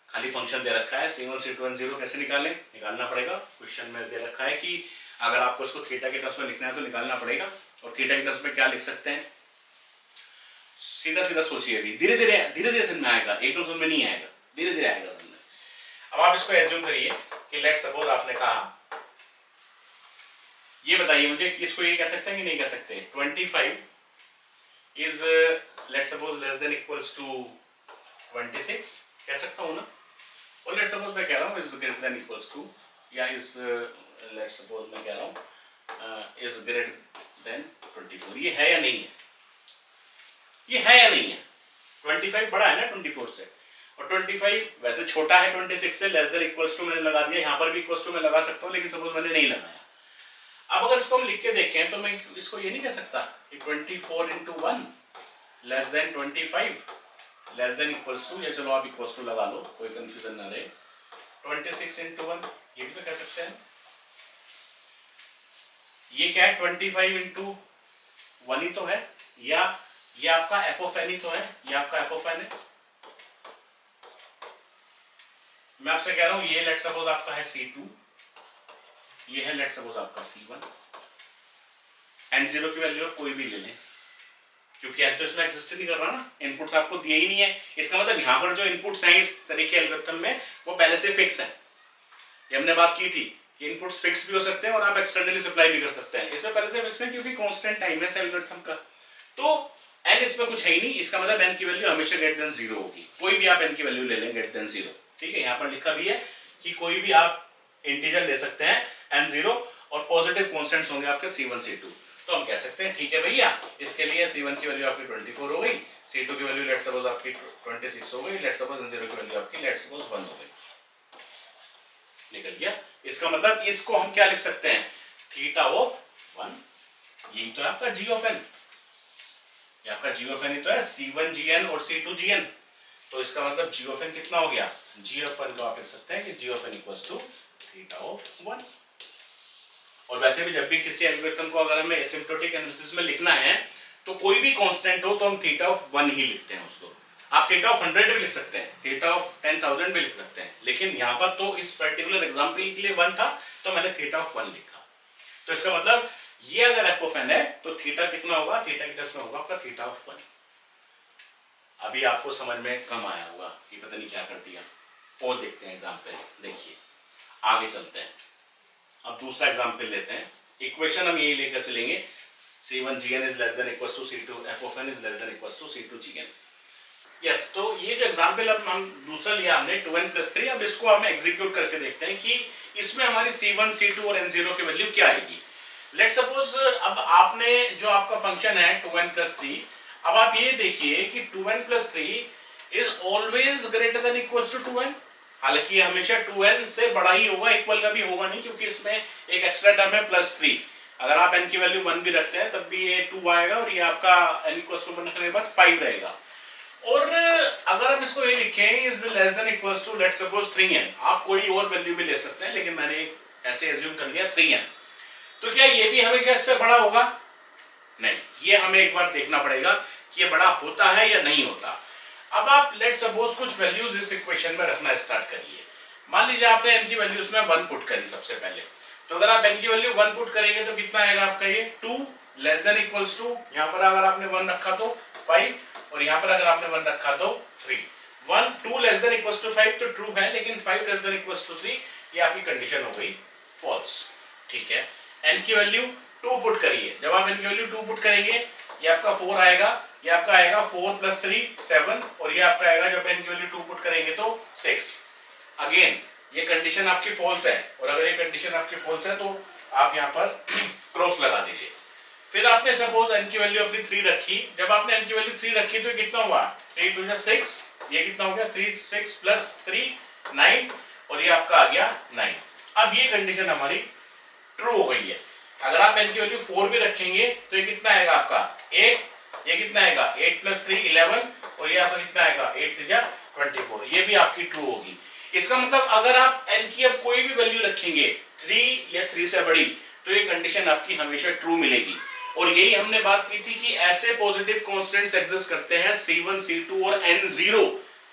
खाली फंक्शन दे रखा है C1 C2 n0 कैसे निकालें, निकालना पड़ेगा। क्वेश्चन में दे रखा है कि अगर आपको इसको थीटा के टर्म्स में लिखना है तो निकालना पड़ेगा। और थीटा के टर्म्स में क्या लिख सकते हैं, सीधा सीधा सोचिए, अभी धीरे धीरे समझ में आएगा, एकदम समझ में नहीं आएगा, धीरे धीरे आएगा समझ में। अब आप इसको एज्यूम करिए कि लेट सपोज आपने कहा, ये बताइए मुझे कि इसको ये कह सकते हैं कि नहीं कह सकते, 25 is let suppose less than equals to 26, कह सकता हूं ना। और लेट सपोज मैं कह रहा हूं is greater than equals to, या इज लेट सपोज मैं कह रहा हूं इज ग्रेटर देन 24। ये है या नहीं है, ये है या नहीं है। 25 बड़ा है ना 24 से, और 25 वैसे छोटा है 26 से, लेस देन इक्वल्स टू मैंने लगा दिया, यहां पर भी इक्वल्स टू मैं लगा सकता हूं, लेकिन सपोज मैंने नहीं लगाया। अब अगर इसको हम लिख के देखें तो मैं इसको ये नहीं कह सकता कि 24 into 1 less than 25 less than equals to, या चलो आप इक्वल्स टू लगा लो, कोई कंफ्यूजन ना रहे, 26 into 1, ये भी तो कह सकते हैं। ये क्या है 25 into 1 ही तो है, या ये आपका f of n ही तो है, ये आपका f of n है। मैं आपसे कह रहा हूं ये लेट सपोज आपका है C2, ये है लेट सपोज आपका C1, n0 की वैल्यू कोई भी ले लें, क्योंकि n तो इसमें एग्जिस्ट नहीं कर रहा ना, इनपुट्स आपको दिए ही नहीं है। इसका मतलब यहाँ पर जो इनपुट्स हैं इस तरीके एल्गोरिथम में वो पहले से फिक्स है। ये हमने बात की थी कि इनपुट्स फिक्स भी हो सकते हैं और आप एक्सटर्नली सप्लाई भी कर सकते हैं, इसमें पहले से फिक्स है क्योंकि कांस्टेंट टाइम है एल्गोरिथम का। तो n इसमें कुछ है ही नहीं, इसका मतलब n की वैल्यू हमेशा ग्रेटर देन 0 होगी, कोई भी आप n की वैल्यू ले लें ग्रेटर देन 0। ठीक है, यहाँ पर लिखा भी है कि कोई भी आप इंटीजर ले सकते हैं n0 और पॉजिटिव कांस्टेंट्स होंगे आपके C1 C2। तो हम कह सकते हैं ठीक है भैया, इसके लिए C1 की वैल्यू आपकी 24 हो गई, C2 की वैल्यू लेट सपोज आपकी 26 हो गई, लेट सपोज n0 की वैल्यू आपकी लेट सपोज 1 हो गई, निकल गया। इसका मतलब इसको हम क्या लिख सकते हैं, थीटा ऑफ 1, यही तो है आपका g ऑफ n, ये आपका g ऑफ n ही तो है C1gn और C2gn। तो इसका मतलब g ऑफ n कितना हो गया, g ऑफ n को आप लिख सकते हैं कि g of n equals to theta of 1। और वैसे भी जब भी किसी एल्गोरिथम को अगर हमें एसिम्प्टोटिक एनालिसिस में लिखना है तो कोई भी कांस्टेंट हो तो हम थीटा ऑफ 1 ही लिखते हैं उसको। आप थीटा ऑफ 100 भी लिख सकते हैं, थीटा ऑफ 10,000 भी लिख सकते हैं, लेकिन यहाँ पर तो इस पर्टिकुलर एग्जाम्पल के लिए 1 था तो मैंने थीटा ऑफ 1 लिखा। तो इसका मतलब ये अगर एफ ऑफ एन है तो थीटा कितना होगा, थीटा के टेस्ट में होगा आपका थीटा ऑफ 1। अभी आपको समझ में कम आया होगा कि पता नहीं क्या कर दिया। और देखते हैं एग्जाम्पल, देखिए आगे चलते हैं। अब दूसरा एग्जाम्पल लेते हैं। इक्वेशन हम यही लेकर चलेंगे, C1Gn is less than equals to C2 f of n is less than equals to C2Gn। Yes, तो ये जो एग्जाम्पल अब हम दूसरा लिया हमने 2n + 3, अब इसको हम एग्जीक्यूट करके देखते हैं कि इसमें हमारी C1, C2 और n0 की वैल्यू क्या आएगी। लेट सपोज अब आपने जो आपका फंक्शन है 2n + 3, अब आप ये देखिए कि 2n + 3 is always greater than equals to 2n। हालांकि हमेशा 2n से बड़ा ही होगा, इक्वल का भी होगा नहीं, क्योंकि इसमें एक एक्स्ट्रा टर्म है +3। अगर आप n की वैल्यू 1 भी रखते हैं तब भी ये 2 आएगा और ये आपका n = 1 रखने के बाद 5 रहेगा। और अगर हम इसको ये लिखें is less than equals to let's suppose 3n, आप कोई और वैल्यू भी ले सकते हैं, लेकिन मैंने ऐसे एज्यूम कर लिया 3n। तो क्या ये भी हमेशा इससे बड़ा होगा? नहीं, ये हमें एक बार देखना पड़ेगा कि ये बड़ा होता है या नहीं होता। अब आप लेट सपोज कुछ वैल्यूज इस इक्वेशन में रखना स्टार्ट करिए। मान लीजिए आपने n की वैल्यू इसमें 1 पुट करी सबसे पहले, तो अगर आप n की वैल्यू 1 पुट करेंगे तो कितना आएगा आपका ये 2 लेस देन इक्वल्स टू, यहाँ पर अगर आपने 1 रखा तो 5, और यहाँ पर अगर आपने 1 रखा तो 3। 1 2 लेस देन इक्वल्स टू 5 तो ट्रू है, लेकिन 5 लेस देन इक्वल्स टू 3 ये आपकी कंडीशन हो गई फॉल्स। ठीक है, n की वैल्यू 2 पुट करिए। जब आप n की वैल्यू 2 पुट करेंगे ये आपका 4 आएगा, ये आपका आएगा 4 + 3 7, और ये आपका आएगा जब n की वैल्यू 2 पुट करेंगे तो 6। अगेन ये कंडीशन आपकी फॉल्स है, और अगर ये कंडीशन आपकी फॉल्स है तो आप यहाँ पर क्रॉस लगा दीजिए। फिर आपने सपोज n की वैल्यू अपनी 3 रखी। जब आपने n की वैल्यू 3 रखी तो कितना हुआ, 3 × 6, ये कितना हो गया 3 6 + 3 9, और ये आपका आ गया 9। अब ये कंडीशन हमारी ट्रू हो गई है। अगर आप n की वैल्यू 4 भी रखेंगे तो ये कितना आएगा आपका 8, ये कितना आएगा 8 + 3 11, और ये आपका कितना आएगा 8 × 3 24, ये भी आपकी ट्रू होगी। इसका मतलब अगर आप n की अब कोई भी वैल्यू रखेंगे 3 या 3 से बड़ी तो ये कंडीशन आपकी हमेशा ट्रू मिलेगी। और यही हमने बात की थी कि ऐसे पॉजिटिव कांस्टेंट्स एग्जिस्ट करते हैं C1, C2 और n0,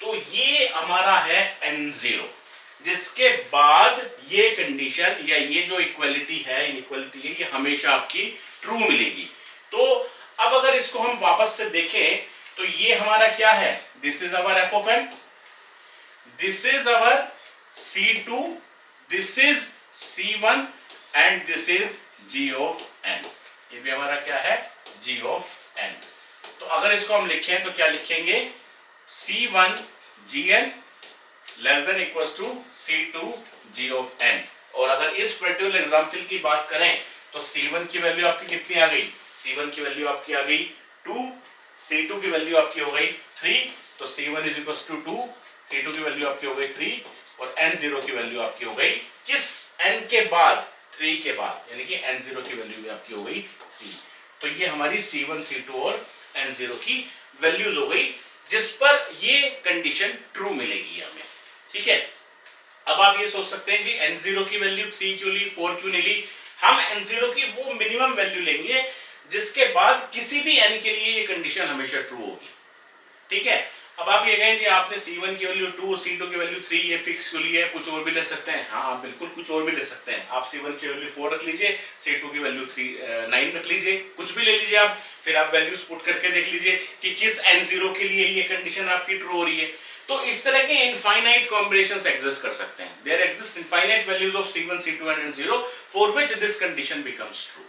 तो ये हमारा है n0, जिसके बाद ये कंडीशन या ये जो इक्वलिटी है, इनइक्वलिटी है, ये हमेशा आपकी ट्रू मिलेगी। तो अब अगर इसको हम वापस से देखें तो ये हमारा क्या है, this is our f of n, this is our C2, this is C1 and this is g of n। ये भी हमारा क्या है g of n। तो अगर इसको हम लिखें तो क्या लिखेंगे, C1 Gn less than equals to C2 g of n। और अगर इस पर्टिकुलर एग्जांपल की बात करें तो C1 की वैल्यू आपकी कितनी आ गई, C1 की वैल्यू आपकी आ गई 2, C2 की वैल्यू आपकी हो गई 3, तो C1 = 2, C2 की वैल्यू आपकी हो गई 3, और n0 की वैल्यू आपकी हो गई किस n के बाद, 3 के बाद, यानी कि n0 की वैल्यू भी आपकी हो गई 3। तो ये हमारी C1, C2 और n0 की वैल्यूज हो गई, जिस पर ये कंडीशन ट्रू मिलेगी हमें। ठीक है, अब आप ये सोच सकते हैं कि n0 की वैल्यू 3 क्यों ली, 4 क्यों नहीं ली। हम n0 की वो मिनिमम वैल्यू लेंगे जिसके बाद किसी भी n के लिए ये कंडीशन हमेशा ट्रू होगी। ठीक है, अब आप ये कहें कि आपने C1 की वैल्यू 2, C2 की वैल्यू 3 ये फिक्स क्यों ली है, कुछ और भी ले सकते हैं। हाँ, आप बिल्कुल कुछ और भी ले सकते हैं। आप C1 की वैल्यू 4 रख लीजिए, C2 की वैल्यू 9 रख लीजिए, कुछ भी ले लीजिए आप। फिर आप वैल्यूज पुट करके देख लीजिए कि किस n0 के लिए ये कंडीशन आपकी ट्रू हो रही है। तो इस तरह के इनफाइनाइट कॉम्बिनेशंस एग्जिस्ट कर सकते हैं। There exist infinite values of C1, C2 and n0 for which this condition becomes true.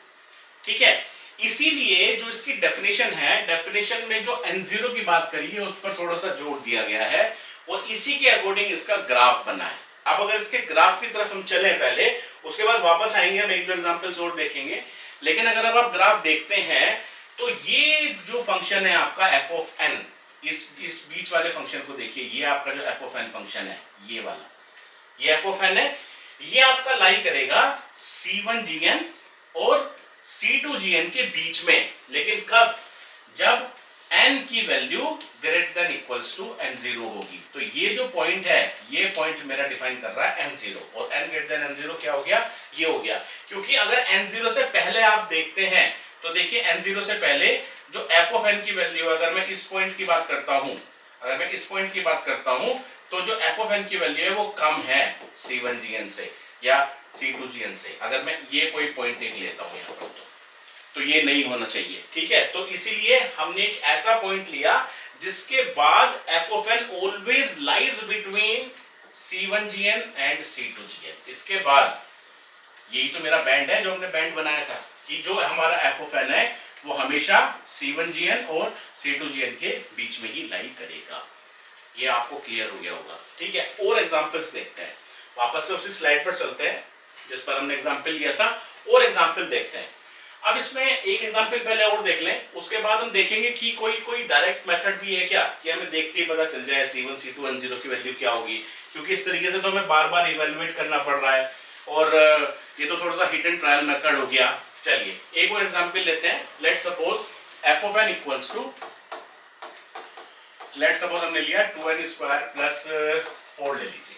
ठीक है, इसीलिए जो इसकी डेफिनेशन है, डेफिनेशन में जो n0 की बात करी है उस पर थोड़ा सा जोर दिया गया है, और इसी के अकॉर्डिंग इसका ग्राफ बना है। अब अगर इसके ग्राफ की तरफ हम चलें पहले, उसके बाद वापस आएंगे, हम एक दो एग्जांपल्स और देखेंगे। लेकिन अगर अब आप ग्राफ देखते हैं तो ये जो फंक्शन है आपका f of n, इस बीच वाले फंक्शन को देखिए, ये आपका जो f of n फंक्शन है, ये वाला, ये f of n है, ये आपका लाई करेगा C1 Gn और C2 Gn के बीच में। लेकिन कब, जब n की value greater than equals to n0 होगी। तो ये जो पॉइंट है, ये पॉइंट मेरा डिफाइन कर रहा है n0, और n ग्रेटर देन n0 क्या हो गया, ये हो गया। क्योंकि अगर n0 से पहले आप देखते हैं तो देखिए n0 से पहले जो f ऑफ n की वैल्यू, अगर मैं इस पॉइंट की बात करता हूं, अगर मैं इस पॉइंट की बात करता हूं, तो जो f ऑफ n की वैल्यू है वो कम है c1gn से या c2gn से। अगर मैं ये कोई पॉइंट एक लेता हूं यहां पर, तो ये नहीं होना चाहिए, ठीक है। तो इसीलिए हमने एक ऐसा पॉइंट लिया जिसके बाद f of n always lies between c1gn and c2gn। इसके बाद यही तो मेरा बैंड है जो हमने बैंड बनाया था कि जो हमारा f ऑफ n है वो हमेशा c1gn और c2gn के बीच में ही लाई करेगा। ये आपको क्लियर हो गया होगा, ठीक है। और एग्जांपल्स देखते हैं, वापस से उसी स्लाइड पर चलते हैं जिस पर हमने एग्जांपल लिया था, और एग्जांपल देखते हैं। अब इसमें एक एग्जांपल पहले और देख लें, उसके बाद हम देखेंगे कि कोई डायरेक्ट मेथड भी है क्या, कि हमें देखते ही पता चल जाए c1 c2 n0 की वैल्यू क्या होगी। क्योंकि इस तरीके से तो हमें बार बार इवेल्युएट करना पड़ रहा है, और ये तो थोड़ा सा हिट एंड ट्रायल मेथड हो गया। चलिए एक और एग्जांपल लेते हैं। Let's suppose f of n equals to, let's suppose हमने लिया 2n स्क्वायर प्लस 4 ले लीजिए,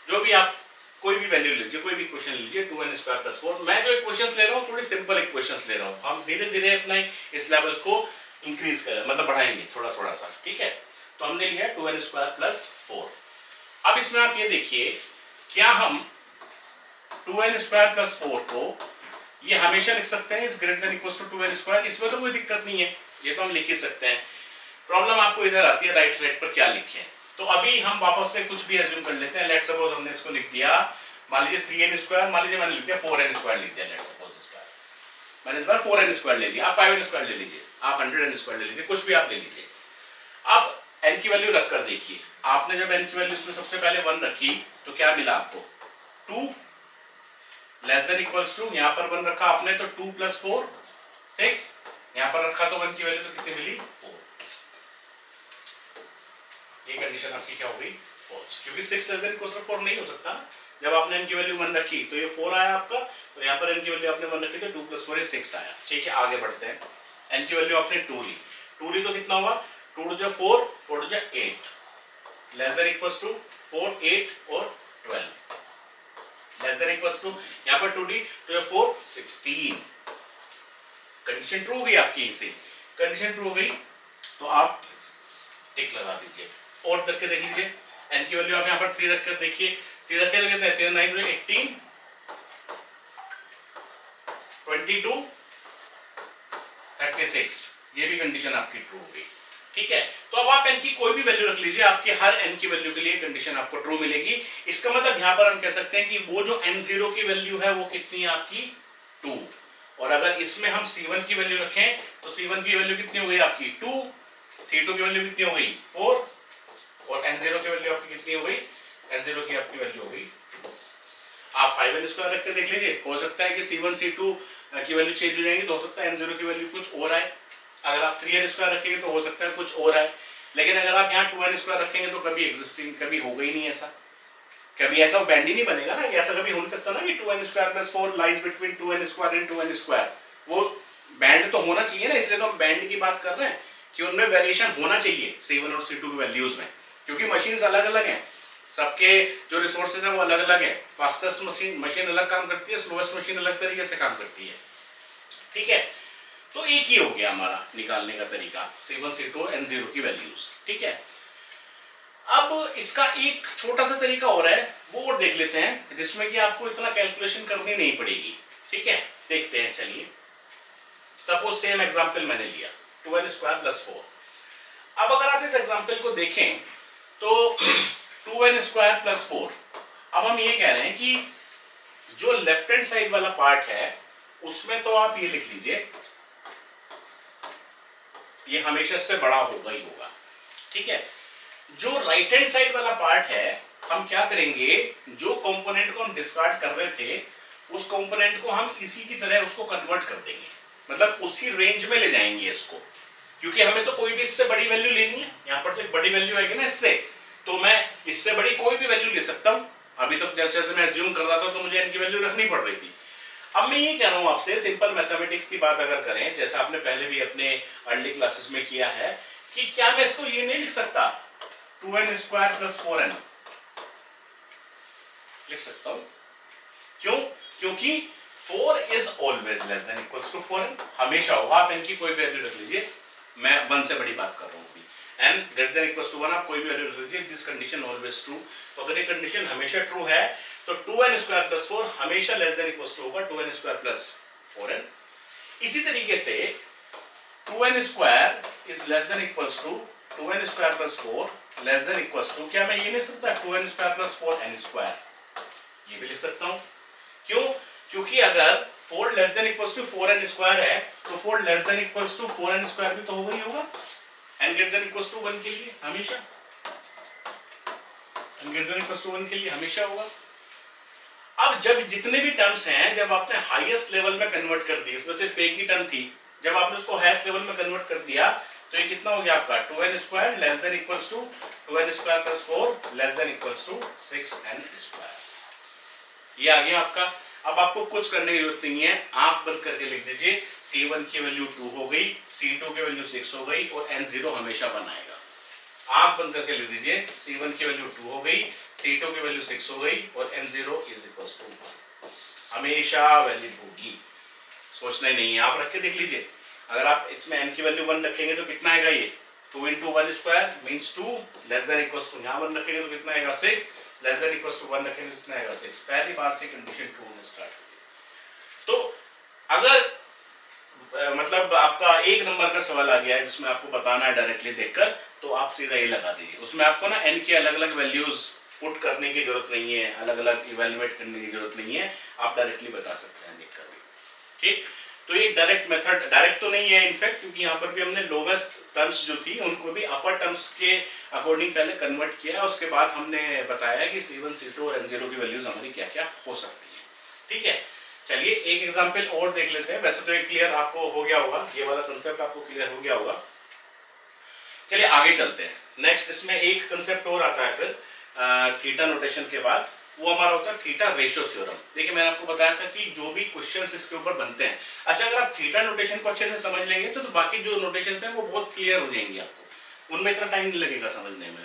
जो भी आप कोई भी वैल्यू लीजिए, कोई भी इक्वेशन लीजिए, 2n स्क्वायर प्लस 4। मैं जो इक्वेशंस ले रहा हूँ थोड़ी सिंपल इक्वेशंस ले रहा हूँ, हम धीरे धीरे अपना इस लेवल को इंक्रीज करें, मतलब बढ़ाएंगे थोड़ा थोड़ा सा, ठीक है। तो हमने लिया 2n स्क्वायर प्लस 4। अब इसमें आप ये देखिए, क्या हम 2n स्क्वायर प्लस 4 को ये हमेशा लिख सकते हैं is greater than equals to 2n square, इसमें तो कोई दिक्कत नहीं है, ये तो हम लिख ही सकते हैं। प्रॉब्लम आपको इधर आती है राइट साइड पर क्या लिखें। तो अभी हम वापस से कुछ भी एज्यूम कर लेते हैं। लेट्स सपोज हमने इसको लिख दिया, मान लीजिए 3n स्क्वायर, मान लीजिए मैंने लिख दिया 4n स्क्वायर लिख दिया। लेट्स सपोज इसका मैंने इस बार 4n स्क्वायर ले लिया, आप 5n स्क्वायर ले लीजिए, आप 100n स्क्वायर ले लीजिए, कुछ भी आप ले लीजिए। अब n की वैल्यू रखकर देखिए, आपने जब n की वैल्यू इसमें सबसे पहले 1 रखी तो क्या मिला आपको, 2 लेस देन इक्वल्स टू, यहां पर 1 रखा आपने तो 2 प्लस 4 6, यहां पर रखा तो 1 की वैल्यू तो कितनी मिली, 4। ये कंडीशन आपकी क्या हो गई, फॉल्स, क्योंकि 6 लेस देन इक्वल्स टू 4 नहीं हो सकता। जब आपने n की वैल्यू 1 रखी तो ये 4 आया आपका, तो यहाँ पर n की वैल्यू आपने 1 रखी तो 2 प्लस 4 6 आया, ठीक है। आगे बढ़ते हैं, n की वैल्यू आपने 2 ली तो कितना हुआ, 2 to 4 4 to 8, less than equals to 4 8 और 12, लेस देन इक्वल्स टू यहाँ पर 2d तो 4 16। कंडीशन ट्रू हो गई आपकी, इनसे कंडीशन ट्रू हो गई तो आप टिक लगा दीजिए और करके देख लीजिए। n की वैल्यू आप यहाँ पर 3 रखकर देखिए, 3 रखे तो कितने, 3 9 18 22 36, ये भी कंडीशन आपकी ट्रू हो गई, ठीक है। तो अब आप n की कोई भी वैल्यू रख लीजिए, आपके हर n की वैल्यू के लिए कंडीशन आपको ट्रू मिलेगी। इसका मतलब यहाँ पर हम कह सकते हैं कि वो जो n0 की वैल्यू है वो कितनी है आपकी 2, और अगर इसमें हम c1 की वैल्यू रखें तो c1 की वैल्यू कितनी हो गई आपकी 2, c2 की वैल्यू कितनी हो गई 4, और n0 की वैल्यू आपकी कितनी हो गई, n0 की आपकी वैल्यू हो गई 2। आप 5n स्क्वायर रख के देख लीजिए, हो सकता है कि c1 c2 की वैल्यू चेंज हो जाएंगी, तो हो सकता है n0 की वैल्यू कुछ और आए। अगर आप 3n स्क्वायर रखेंगे तो हो सकता है कुछ और आए, लेकिन अगर आप यहाँ 2n स्क्वायर रखेंगे तो कभी एग्जिस्टिंग कभी होगा ही नहीं ऐसा, कभी ऐसा बैंड ही नहीं बनेगा ना, ऐसा कभी हो नहीं सकता ना कि 2n square plus 4 lies between 2n square and 2n square. वो बैंड तो होना चाहिए ना, इसलिए तो हम बैंड की बात कर रहे हैं कि उनमें वेरिएशन होना चाहिए c1 और c2 की वैल्यूज में, क्योंकि मशीन्स अलग अलग हैं, सबके जो रिसोर्सेज हैं वो अलग अलग हैं। फास्टेस्ट मशीन अलग काम करती है, स्लोएस्ट मशीन अलग तरीके से काम करती है, ठीक है। तो एक ही हो गया हमारा निकालने का तरीका c1 c2 और n0 की वैल्यूज, ठीक है। अब इसका एक छोटा सा तरीका और है, वो और देख लेते हैं, जिसमें कि आपको इतना कैलकुलेशन करनी नहीं पड़ेगी, ठीक है। देखते हैं, चलिए सपोज सेम एग्जांपल मैंने लिया 2n स्क्वायर प्लस 4। अब अगर आप इस एग्जांपल को देखें तो 2n स्क्वायर प्लस 4, अब हम ये कह रहे हैं कि जो लेफ्ट हैंड साइड वाला पार्ट है उसमें तो आप ये लिख लीजिए, ये हमेशा से बड़ा होगा ही होगा, ठीक है। जो राइट हैंड साइड वाला पार्ट है, हम क्या करेंगे, जो कंपोनेंट को हम डिस्कार्ड कर रहे थे उस कंपोनेंट को हम इसी की तरह उसको कन्वर्ट कर देंगे, मतलब उसी रेंज में ले जाएंगे इसको, क्योंकि हमें तो कोई भी इससे बड़ी वैल्यू लेनी है। यहाँ पर तो एक बड़ी वैल्यू आएगी ना इससे, तो मैं इससे बड़ी कोई भी वैल्यू ले सकता हूँ। अभी तक जैसे मैं एज्यूम कर रहा था तो मुझे n की वैल्यू रखनी पड़ रही थी। अब मैं ये कह रहा हूं आपसे, सिंपल मैथमेटिक्स की बात अगर करें, जैसा आपने पहले भी अपने अर्ली क्लासेस में किया है, कि क्या मैं इसको ये नहीं लिख सकता 2n स्क्वायर प्लस 4n लिख सकता हूं? क्यों? क्योंकि 4 is always less than equals to 4n, हमेशा होगा। आप n की कोई भी वैल्यू रख लीजिए, मैं 1 से बड़ी बात कर रहा हूं अभी, n greater than equals to 1 आप कोई भी वैल्यू रख लीजिए, दिस कंडीशन ऑलवेज ट्रू। तो अगर ये कंडीशन हमेशा ट्रू है तो 2n स्क्वायर प्लस 4 हमेशा लेस देन इक्वल्स टू होगा 2n स्क्वायर प्लस 4n। इसी तरीके से 2n square is less than equals to 2n square plus 4 less than equals to, क्या मैं ये लिख सकता 2n square plus 4n square, ये भी लिख सकता हूं। क्यों? क्योंकि अगर 4 less than equals to 4n square है तो 4 less than equals to 4n square भी तो होगा ही होगा, n greater than equals to 1 के लिए हमेशा, n greater than equals to 1 के लिए हमेशा होगा। अब जब जितने भी टर्म्स हैं, जब आपने हाईएस्ट लेवल में कन्वर्ट कर दी, इसमें सिर्फ एक ही टर्म थी, जब आपने उसको हाईएस्ट लेवल में कन्वर्ट कर दिया तो ये कितना हो गया आपका 2n square less than equals to 2n square plus 4 less than equals to 6n square, ये आ गया आपका। अब आपको कुछ करने की जरूरत नहीं है, आंख बंद करके लिख दीजिए, C1 की वैल्यू 2 हो गई, C2 की वैल्यू 6 हो गई और n0 हमेशा 1 आएगा। आंख बंद करके लिख दीजिए, C1 की वैल्यू 2 हो गई, C2 की वैल्यू 6 हो गई और n0 इज इक्वल्स टू 1, हमेशा वैलिड होगी, सोचना ही नहीं है। आप रख के देख लीजिए, अगर आप इसमें n की वैल्यू 1 रखेंगे तो कितना आएगा, ये 2 into 1 square means 2 less than equals to, यहाँ 1 रखेंगे तो कितना आएगा 6 लेस देन इक्वल्स टू 1 रखेंगे तो कितना आएगा 6, पहली बार से कंडीशन ट्रू होना स्टार्ट होगी। तो अगर मतलब आपका एक नंबर का सवाल आ गया है जिसमें आपको बताना है डायरेक्टली देखकर, तो आप सीधा ये लगा दीजिए, उसमें आपको ना n की अलग अलग वैल्यूज पुट करने की जरूरत नहीं है, अलग अलग इवेल्युएट करने की जरूरत नहीं है, आप डायरेक्टली बता सकते हैं देखकर भी, ठीक। तो ये डायरेक्ट मेथड, डायरेक्ट तो नहीं है इनफैक्ट, क्योंकि यहाँ पर भी हमने लोवेस्ट टर्म्स जो थी उनको भी अपर टर्म्स के अकॉर्डिंग पहले कन्वर्ट किया, उसके बाद हमने बताया कि C1 C2 और n0 की वैल्यूज हमारी क्या क्या हो सकती है, ठीक है। चलिए एक एग्जांपल और देख लेते हैं, वैसे तो ये क्लियर आपको हो गया होगा, ये वाला कंसेप्ट आपको क्लियर हो गया होगा। चलिए आगे चलते हैं, नेक्स्ट इसमें एक कंसेप्ट और आता है फिर थीटा नोटेशन के बाद, वो हमारा होता है थीटा रेशियो थ्योरम। देखिए मैंने आपको बताया था कि जो भी क्वेश्चंस इसके ऊपर बनते हैं, अच्छा अगर आप थीटा नोटेशन को अच्छे से समझ लेंगे तो बाकी जो नोटेशंस हैं वो बहुत क्लियर हो जाएंगी आपको, उनमें इतना टाइम नहीं लगेगा समझने में।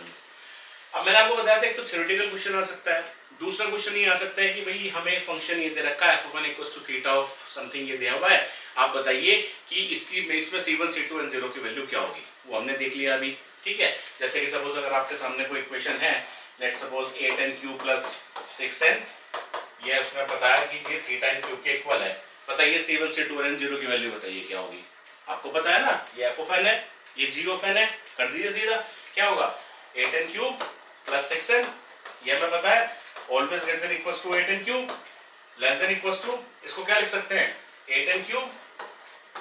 अब मैंने आपको बताया था एक तो थ्योरेटिकल क्वेश्चन आ सकता है, दूसरा क्वेश्चन ये आ सकता है कि भाई हमें फंक्शन ये दे रखा है f1 equals to theta of something, ये दिया हुआ है, आप बताइए कि इसकी इसमें C1 C2 n0 की वैल्यू क्या होगी, वो हमने देख लिया अभी, ठीक है। जैसे कि सपोज अगर आपके सामने कोई इक्वेशन है, let's suppose 8n cube plus 6n, ये उसने बताया कि ये थीटा n क्यूब के इक्वल है, बताइए C1 C2 और n0 की वैल्यू बताइए क्या होगी, आपको पता है ना, ये f ऑफ n है, ये g ऑफ n है, कर दीजिए सीधा, क्या होगा 8n क्यूब प्लस 6n, ये हमें पता है always greater than equals to 8n cube less than equals to, इसको क्या लिख सकते हैं 8n क्यूब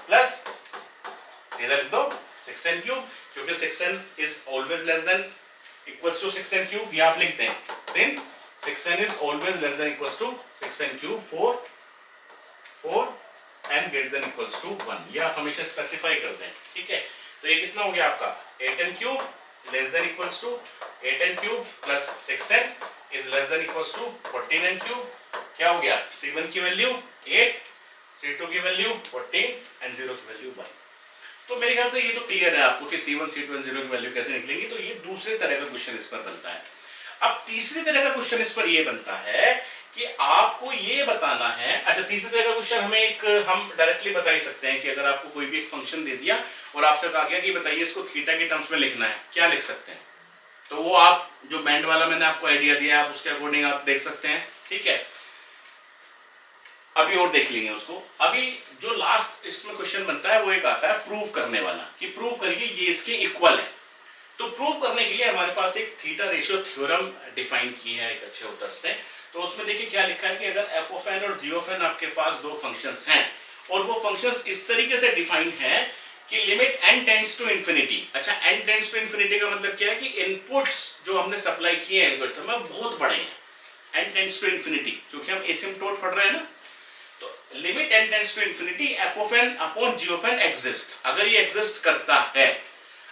प्लस सीधा लिख दो 6n क्यूब, क्योंकि 6n is always less than equals to 6n cube, ये आप लिख दें since 6n is always less than equals to 6n cube 4 n greater than equals to 1, ये आप हमेशा स्पेसिफाई कर दें, ठीक है। तो ये कितना हो गया आपका 8n cube less than equals to 8n cube plus 6n is less than equals to 14n cube, क्या हो गया C1 की वैल्यू 8, C2 की वैल्यू 14, n0 की वैल्यू 1। तो मेरे ख्याल से ये तो क्लियर है आपको कि C1 C2 n0 की वैल्यू कैसे निकलेंगी, तो ये दूसरे तरह का क्वेश्चन इस पर बनता है। अब तीसरी तरह का क्वेश्चन इस पर ये बनता है कि आपको ये बताना है, अच्छा तीसरी तरह का क्वेश्चन हमें एक हम डायरेक्टली बता ही सकते हैं कि अगर आपको कोई भी एक फंक्शन दे दिया और आपसे कहा गया कि बताइए इसको थीटा के टर्म्स में लिखना है, क्या लिख सकते हैं, तो वो आप जो बैंड वाला मैंने आपको आइडिया दिया आप उसके अकॉर्डिंग आप देख सकते हैं, ठीक है। अभी और देख लेंगे उसको। अभी जो लास्ट इसमें क्वेश्चन बनता है वो एक आता है प्रूव करने वाला, कि प्रूव करिए ये इसके इक्वल है। तो प्रूव करने के लिए हमारे पास एक थीटा रेशियो थ्योरम डिफाइन की है एक अच्छे उत्तर ने। तो उसमें देखिए क्या लिखा है कि अगर f ऑफ n और g ऑफ n आपके पास दो फंक्शंस हैं और वो फंक्शंस इस तरीके से डिफाइन है कि limit n tends to infinity, अच्छा n टेंड्स टू इंफिनिटी का मतलब क्या है कि इनपुट्स जो हमने सप्लाई किए हैं एल्गोरिथम में बहुत बड़े हैं, n टेंड्स टू इंफिनिटी, क्योंकि हम एसिम्पटोट पढ़ रहे हैं ना, तो limit n tends to infinity f of n upon g of n exist, अगर ये एग्जिस्ट करता है,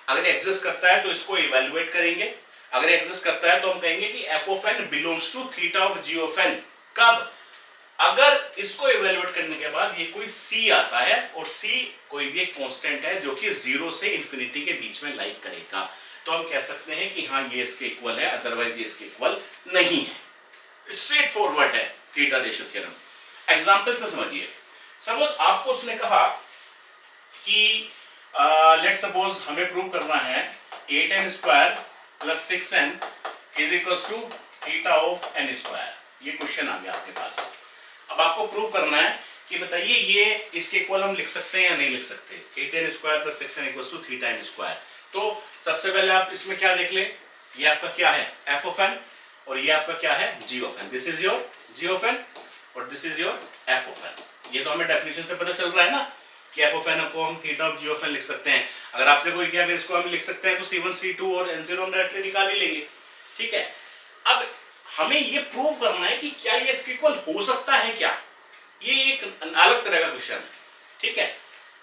अगर एग्जिस्ट करता है तो इसको इवैल्यूएट करेंगे, अगर एग्जिस्ट करता है तो हम कहेंगे कि f of n belongs to theta of g of n, कब अगर इसको इवेल्युएट करने के बाद ये कोई c आता है और c कोई भी एक कांस्टेंट है जो कि 0 से इंफिनिटी के बीच में लाइक करेगा, तो हम कह सकते हैं कि हाँ ये इसके इक्वल है, अदरवाइज ये इसके इक्वल नहीं है। स्ट्रेट फॉरवर्ड है थीटा रेशियो थ्योरम। एग्जांपल से समझिए। सपोज आपको उसने कहा कि लेट सपोज हमें प्रूव करना है 8n square plus 6n is equals to theta of n square. ये क्वेश्चन आ गया आपके पास। अब आपको प्रूव करना है कि बताइए ये इसके इक्वल हम लिख सकते हैं या नहीं लिख सकते। 8n square plus 6n equals to theta n square. तो सबसे पहले आप इसमें क्या देख ले, ये आपका क्या है f ऑफ n और ये आपका क्या है g of n। This is your g of n और this is your f of n। ये तो हमें डेफिनेशन से पता चल रहा है ना कि f ऑफ n को हम theta of g of n लिख सकते हैं। अगर आपसे कोई क्या, अगर इसको हम लिख सकते हैं तो c1 c2 और n0 हम डायरेक्टली निकाल ही लेंगे। ठीक है, अब हमें ये प्रूव करना है कि क्या ये इसके इक्वल हो सकता है क्या। ये एक अलग तरह का क्वेश्चन है। ठीक है,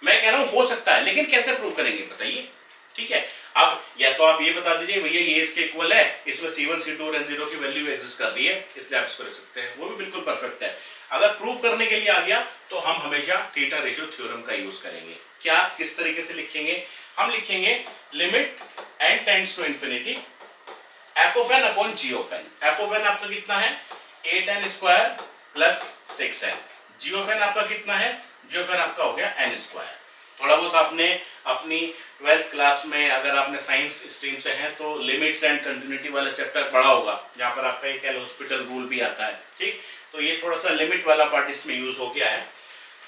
मैं कह रहा हूं हो सकता है, लेकिन कैसे प्रूव करेंगे बताइए। ठीक है, अब या तो आप ये बता दीजिए भैया ये इसके इक्वल है, इसमें c1 c2 और n0 की वैल्यू एग्जिस्ट कर रही है इसलिए आप इसको लिख सकते हैं, वो भी बिल्कुल परफेक्ट है। अगर प्रूव करने के लिए आ गया तो हम हमेशा थीटा रेशियो थ्योरम का यूज करेंगे। क्या, किस तरीके से लिखेंगे, हम लिखेंगे limit n tends to infinity f of n upon g of n। f of n आपका कितना है 8n square plus 6n। g of n आपका कितना है, g ऑफ n आपका हो गया n स्क्वायर। थोड़ा बहुत आपने अपनी 12th क्लास में, अगर आपने साइंस स्ट्रीम से हैं तो लिमिट्स एंड कंटिन्यूटी वाला चैप्टर पढ़ा होगा, जहां पर आपका एक एल हॉस्पिटल रूल भी आता है। ठीक, तो ये थोड़ा सा लिमिट वाला पार्ट इसमें यूज हो गया है।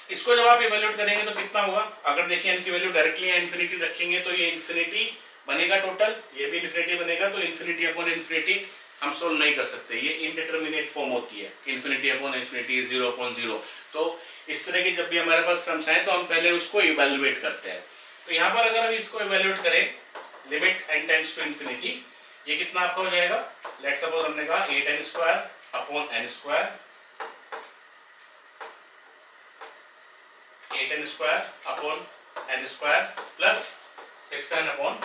इसको जब आप इवैल्यूएट करेंगे तो कितना होगा, अगर देखिए n की वैल्यू डायरेक्टली इंफिनिटी रखेंगे तो ये इंफिनिटी बनेगा टोटल, ये भी इंफिनिटी बनेगा, तो इंफिनिटी अपॉन इंफिनिटी हम सोल्व नहीं कर सकते, ये इनडिटरमिनेट फॉर्म होती है, इंफिनिटी अपॉन इंफिनिटी 0 अपॉन 0। तो इस तरह की जब भी हमारे पास टर्म्स आए तो हम पहले उसको इवैल्यूएट करते हैं। तो यहाँ पर अगर हम इसको इवैल्यूएट करें limit n tends to infinity, ये कितना आपका हो जाएगा, लेट्स सपोज हमने कहा 8n square upon n square, 8n square upon n square plus 6n upon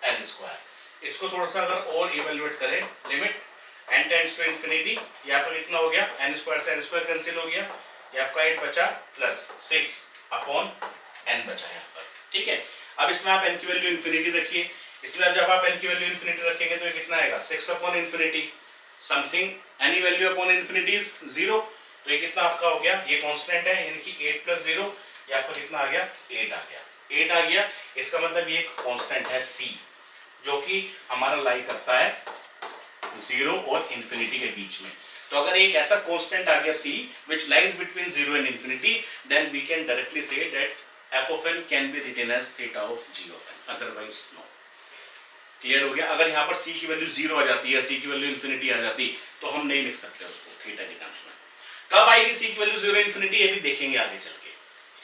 n square. इसको थोड़ा सा अगर और इवैल्यूएट करें limit n tends to infinity, ये आपका कितना हो गया, n स्क्वायर से n स्क्वायर कैंसिल हो गया, ये आपका 8 बचा प्लस 6 अपॉन n बचा यहाँ पर। ठीक है, अब इसमें आप n की वैल्यू इंफिनिटी रखिए, इसमें जब आप n की वैल्यू इंफिनिटी रखेंगे तो ये कितना आएगा 6 upon infinity something, any value upon infinity is 0। तो ये कितना आपका हो गया, ये कांस्टेंट है यानी कि 8 प्लस 0, ये आपका कितना आ गया 8 आ गया, 8 आ गया। इसका मतलब ये कांस्टेंट है c जो कि हमारा लाई करता है 0 और इंफिनिटी के बीच में। तो अगर एक ऐसा कांस्टेंट आ गया c which lies between 0 and infinity, then we can directly say that f of n can be written as theta of g of n, otherwise no। Clear हो गया। अगर यहाँ पर c की वैल्यू 0 आ जाती है, c की वैल्यू इंफिनिटी आ जाती, तो हम नहीं लिख सकते उसको थीटा के टर्म्स में। कब आएगी c की वैल्यू 0 इंफिनिटी, ये भी देखेंगे आगे चल के।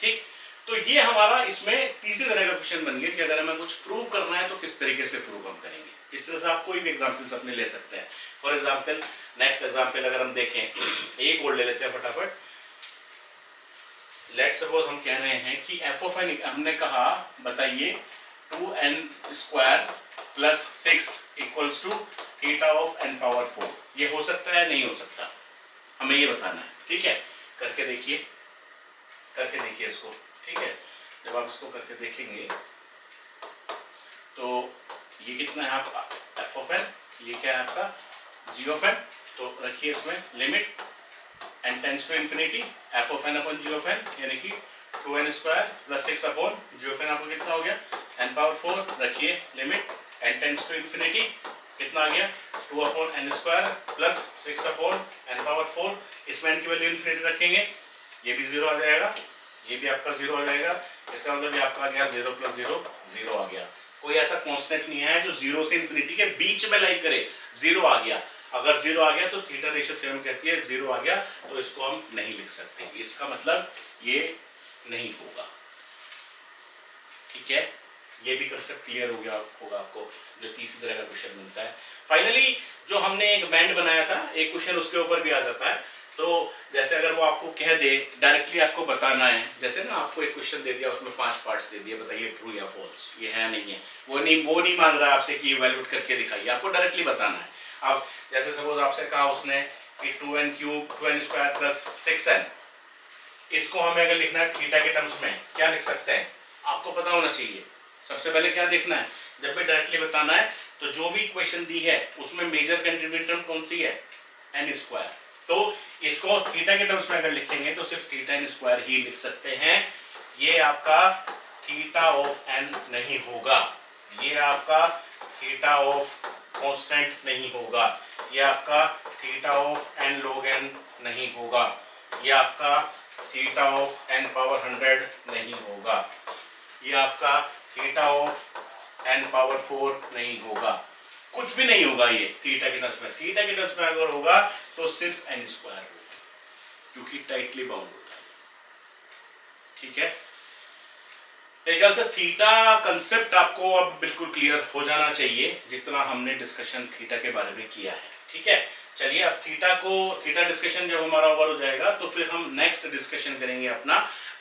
ठीक, तो ये हमारा इसमें तीसरी तरह का क्वेश्चन बन गया कि अगर हमें कुछ प्रूव करना है तो किस तरीके से प्रूव हम करेंगे। इस तरह से आप कोई भी एग्जांपल्स अपने ले सकते हैं। फॉर एग्जांपल नेक्स्ट एग्जांपल अगर हम देखें, एक और ले लेते हैं फटाफट। लेट सपोज हम कह रहे हैं कि f ऑफ n, हमने कहा बताइए 2n square plus 6 equals to theta of n power 4। ये हो सकता है नहीं हो सकता, हमें ये बताना है। ठीक है, करके देखिए इसको। ठीक है, जब आप इसको करके देखेंगे तो ये कितना है आपका f ऑफ n, ये क्या है आपका g ऑफ n। तो रखिए इसमें limit n tends to infinity f of n upon g of n, यानी कि 2n square plus 6 upon g of n आपको कितना हो गया n पावर 4। रखिए limit n tends to infinity, कितना आ गया 2 upon n square plus 6 upon n power 4। इसमें n की वैल्यू इंफिनिटी रखेंगे, ये भी 0 आ जाएगा, ये भी आपका 0 आ जाएगा। इसका मतलब ये आपका आ गया 0 प्लस 0 0 आ गया। कोई ऐसा कांस्टेंट नहीं है जो 0 से इंफिनिटी के बीच में लाइक करे, 0 आ गया। अगर 0 आ गया तो थीटा रेशियो थ्योरम कहती है 0 आ गया तो इसको हम नहीं लिख सकते, इसका मतलब ये नहीं होगा। ठीक है, ये भी कंसेप्ट क्लियर हो गया होगा आपको, जो तीसरी तरह का क्वेश्चन मिलता है। फाइनली जो हमने एक बैंड बनाया था, एक क्वेश्चन उसके ऊपर भी आ जाता है। तो जैसे अगर वो आपको कह दे डायरेक्टली आपको बताना है, जैसे ना आपको एक क्वेश्चन दे दिया उसमें 5 पार्ट्स दे दिए, बताइए ट्रू या फॉल्स, ये है नहीं है, वो नहीं मांग रहा आपसे कि इवैल्यूएट करके दिखाइए, आपको डायरेक्टली बताना है। अब जैसे सपोज आपसे कहा उसने कि 2n cube 2n square plus 6n, इसको हमें अगर लिखना है थीटा के टर्म्स में क्या लिख सकते हैं, आपको पता होना चाहिए। सबसे पहले क्या देखना है, जब भी डायरेक्टली बताना है तो जो भी इक्वेशन दी है उसमें मेजर कंट्रीब्यूटर कौन सी है, एन स्क्वायर। तो इसको थीटा के टर्म्स में अगर लिखेंगे तो सिर्फ थीटा एन स्क्वायर ही लिख सकते हैं। ये आपका थीटा ऑफ एन नहीं होगा, ये आपका थीटा ऑफ कांस्टेंट नहीं होगा, ये आपका theta of n log n नहीं होगा, ये आपका थीटा ऑफ n पावर 100 नहीं होगा, ये आपका थीटा ऑफ n पावर 4 नहीं होगा, कुछ भी नहीं होगा ये थीटा के टर्म्स में। थीटा के टर्म्स में अगर होगा तो सिर्फ n स्क्वायर होगा, क्योंकि टाइटली बाउंड होता है। ठीक है, मेरे ख्याल से थीटा कंसेप्ट आपको अब बिल्कुल क्लियर हो जाना चाहिए, जितना हमने डिस्कशन थीटा के बारे में किया है। ठीक है, चलिए अब थीटा डिस्कशन जब हमारा ओवर हो जाएगा तो फिर हम नेक्स्ट डिस्कशन करेंगे अपना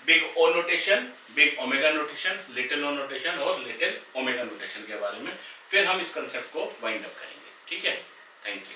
big O notation, big omega notation, little O notation और लिटिल ओमेगा नोटेशन के बारे में। फिर हम इस कंसेप्ट को वाइंड अप करेंगे। ठीक है, थैंक यू।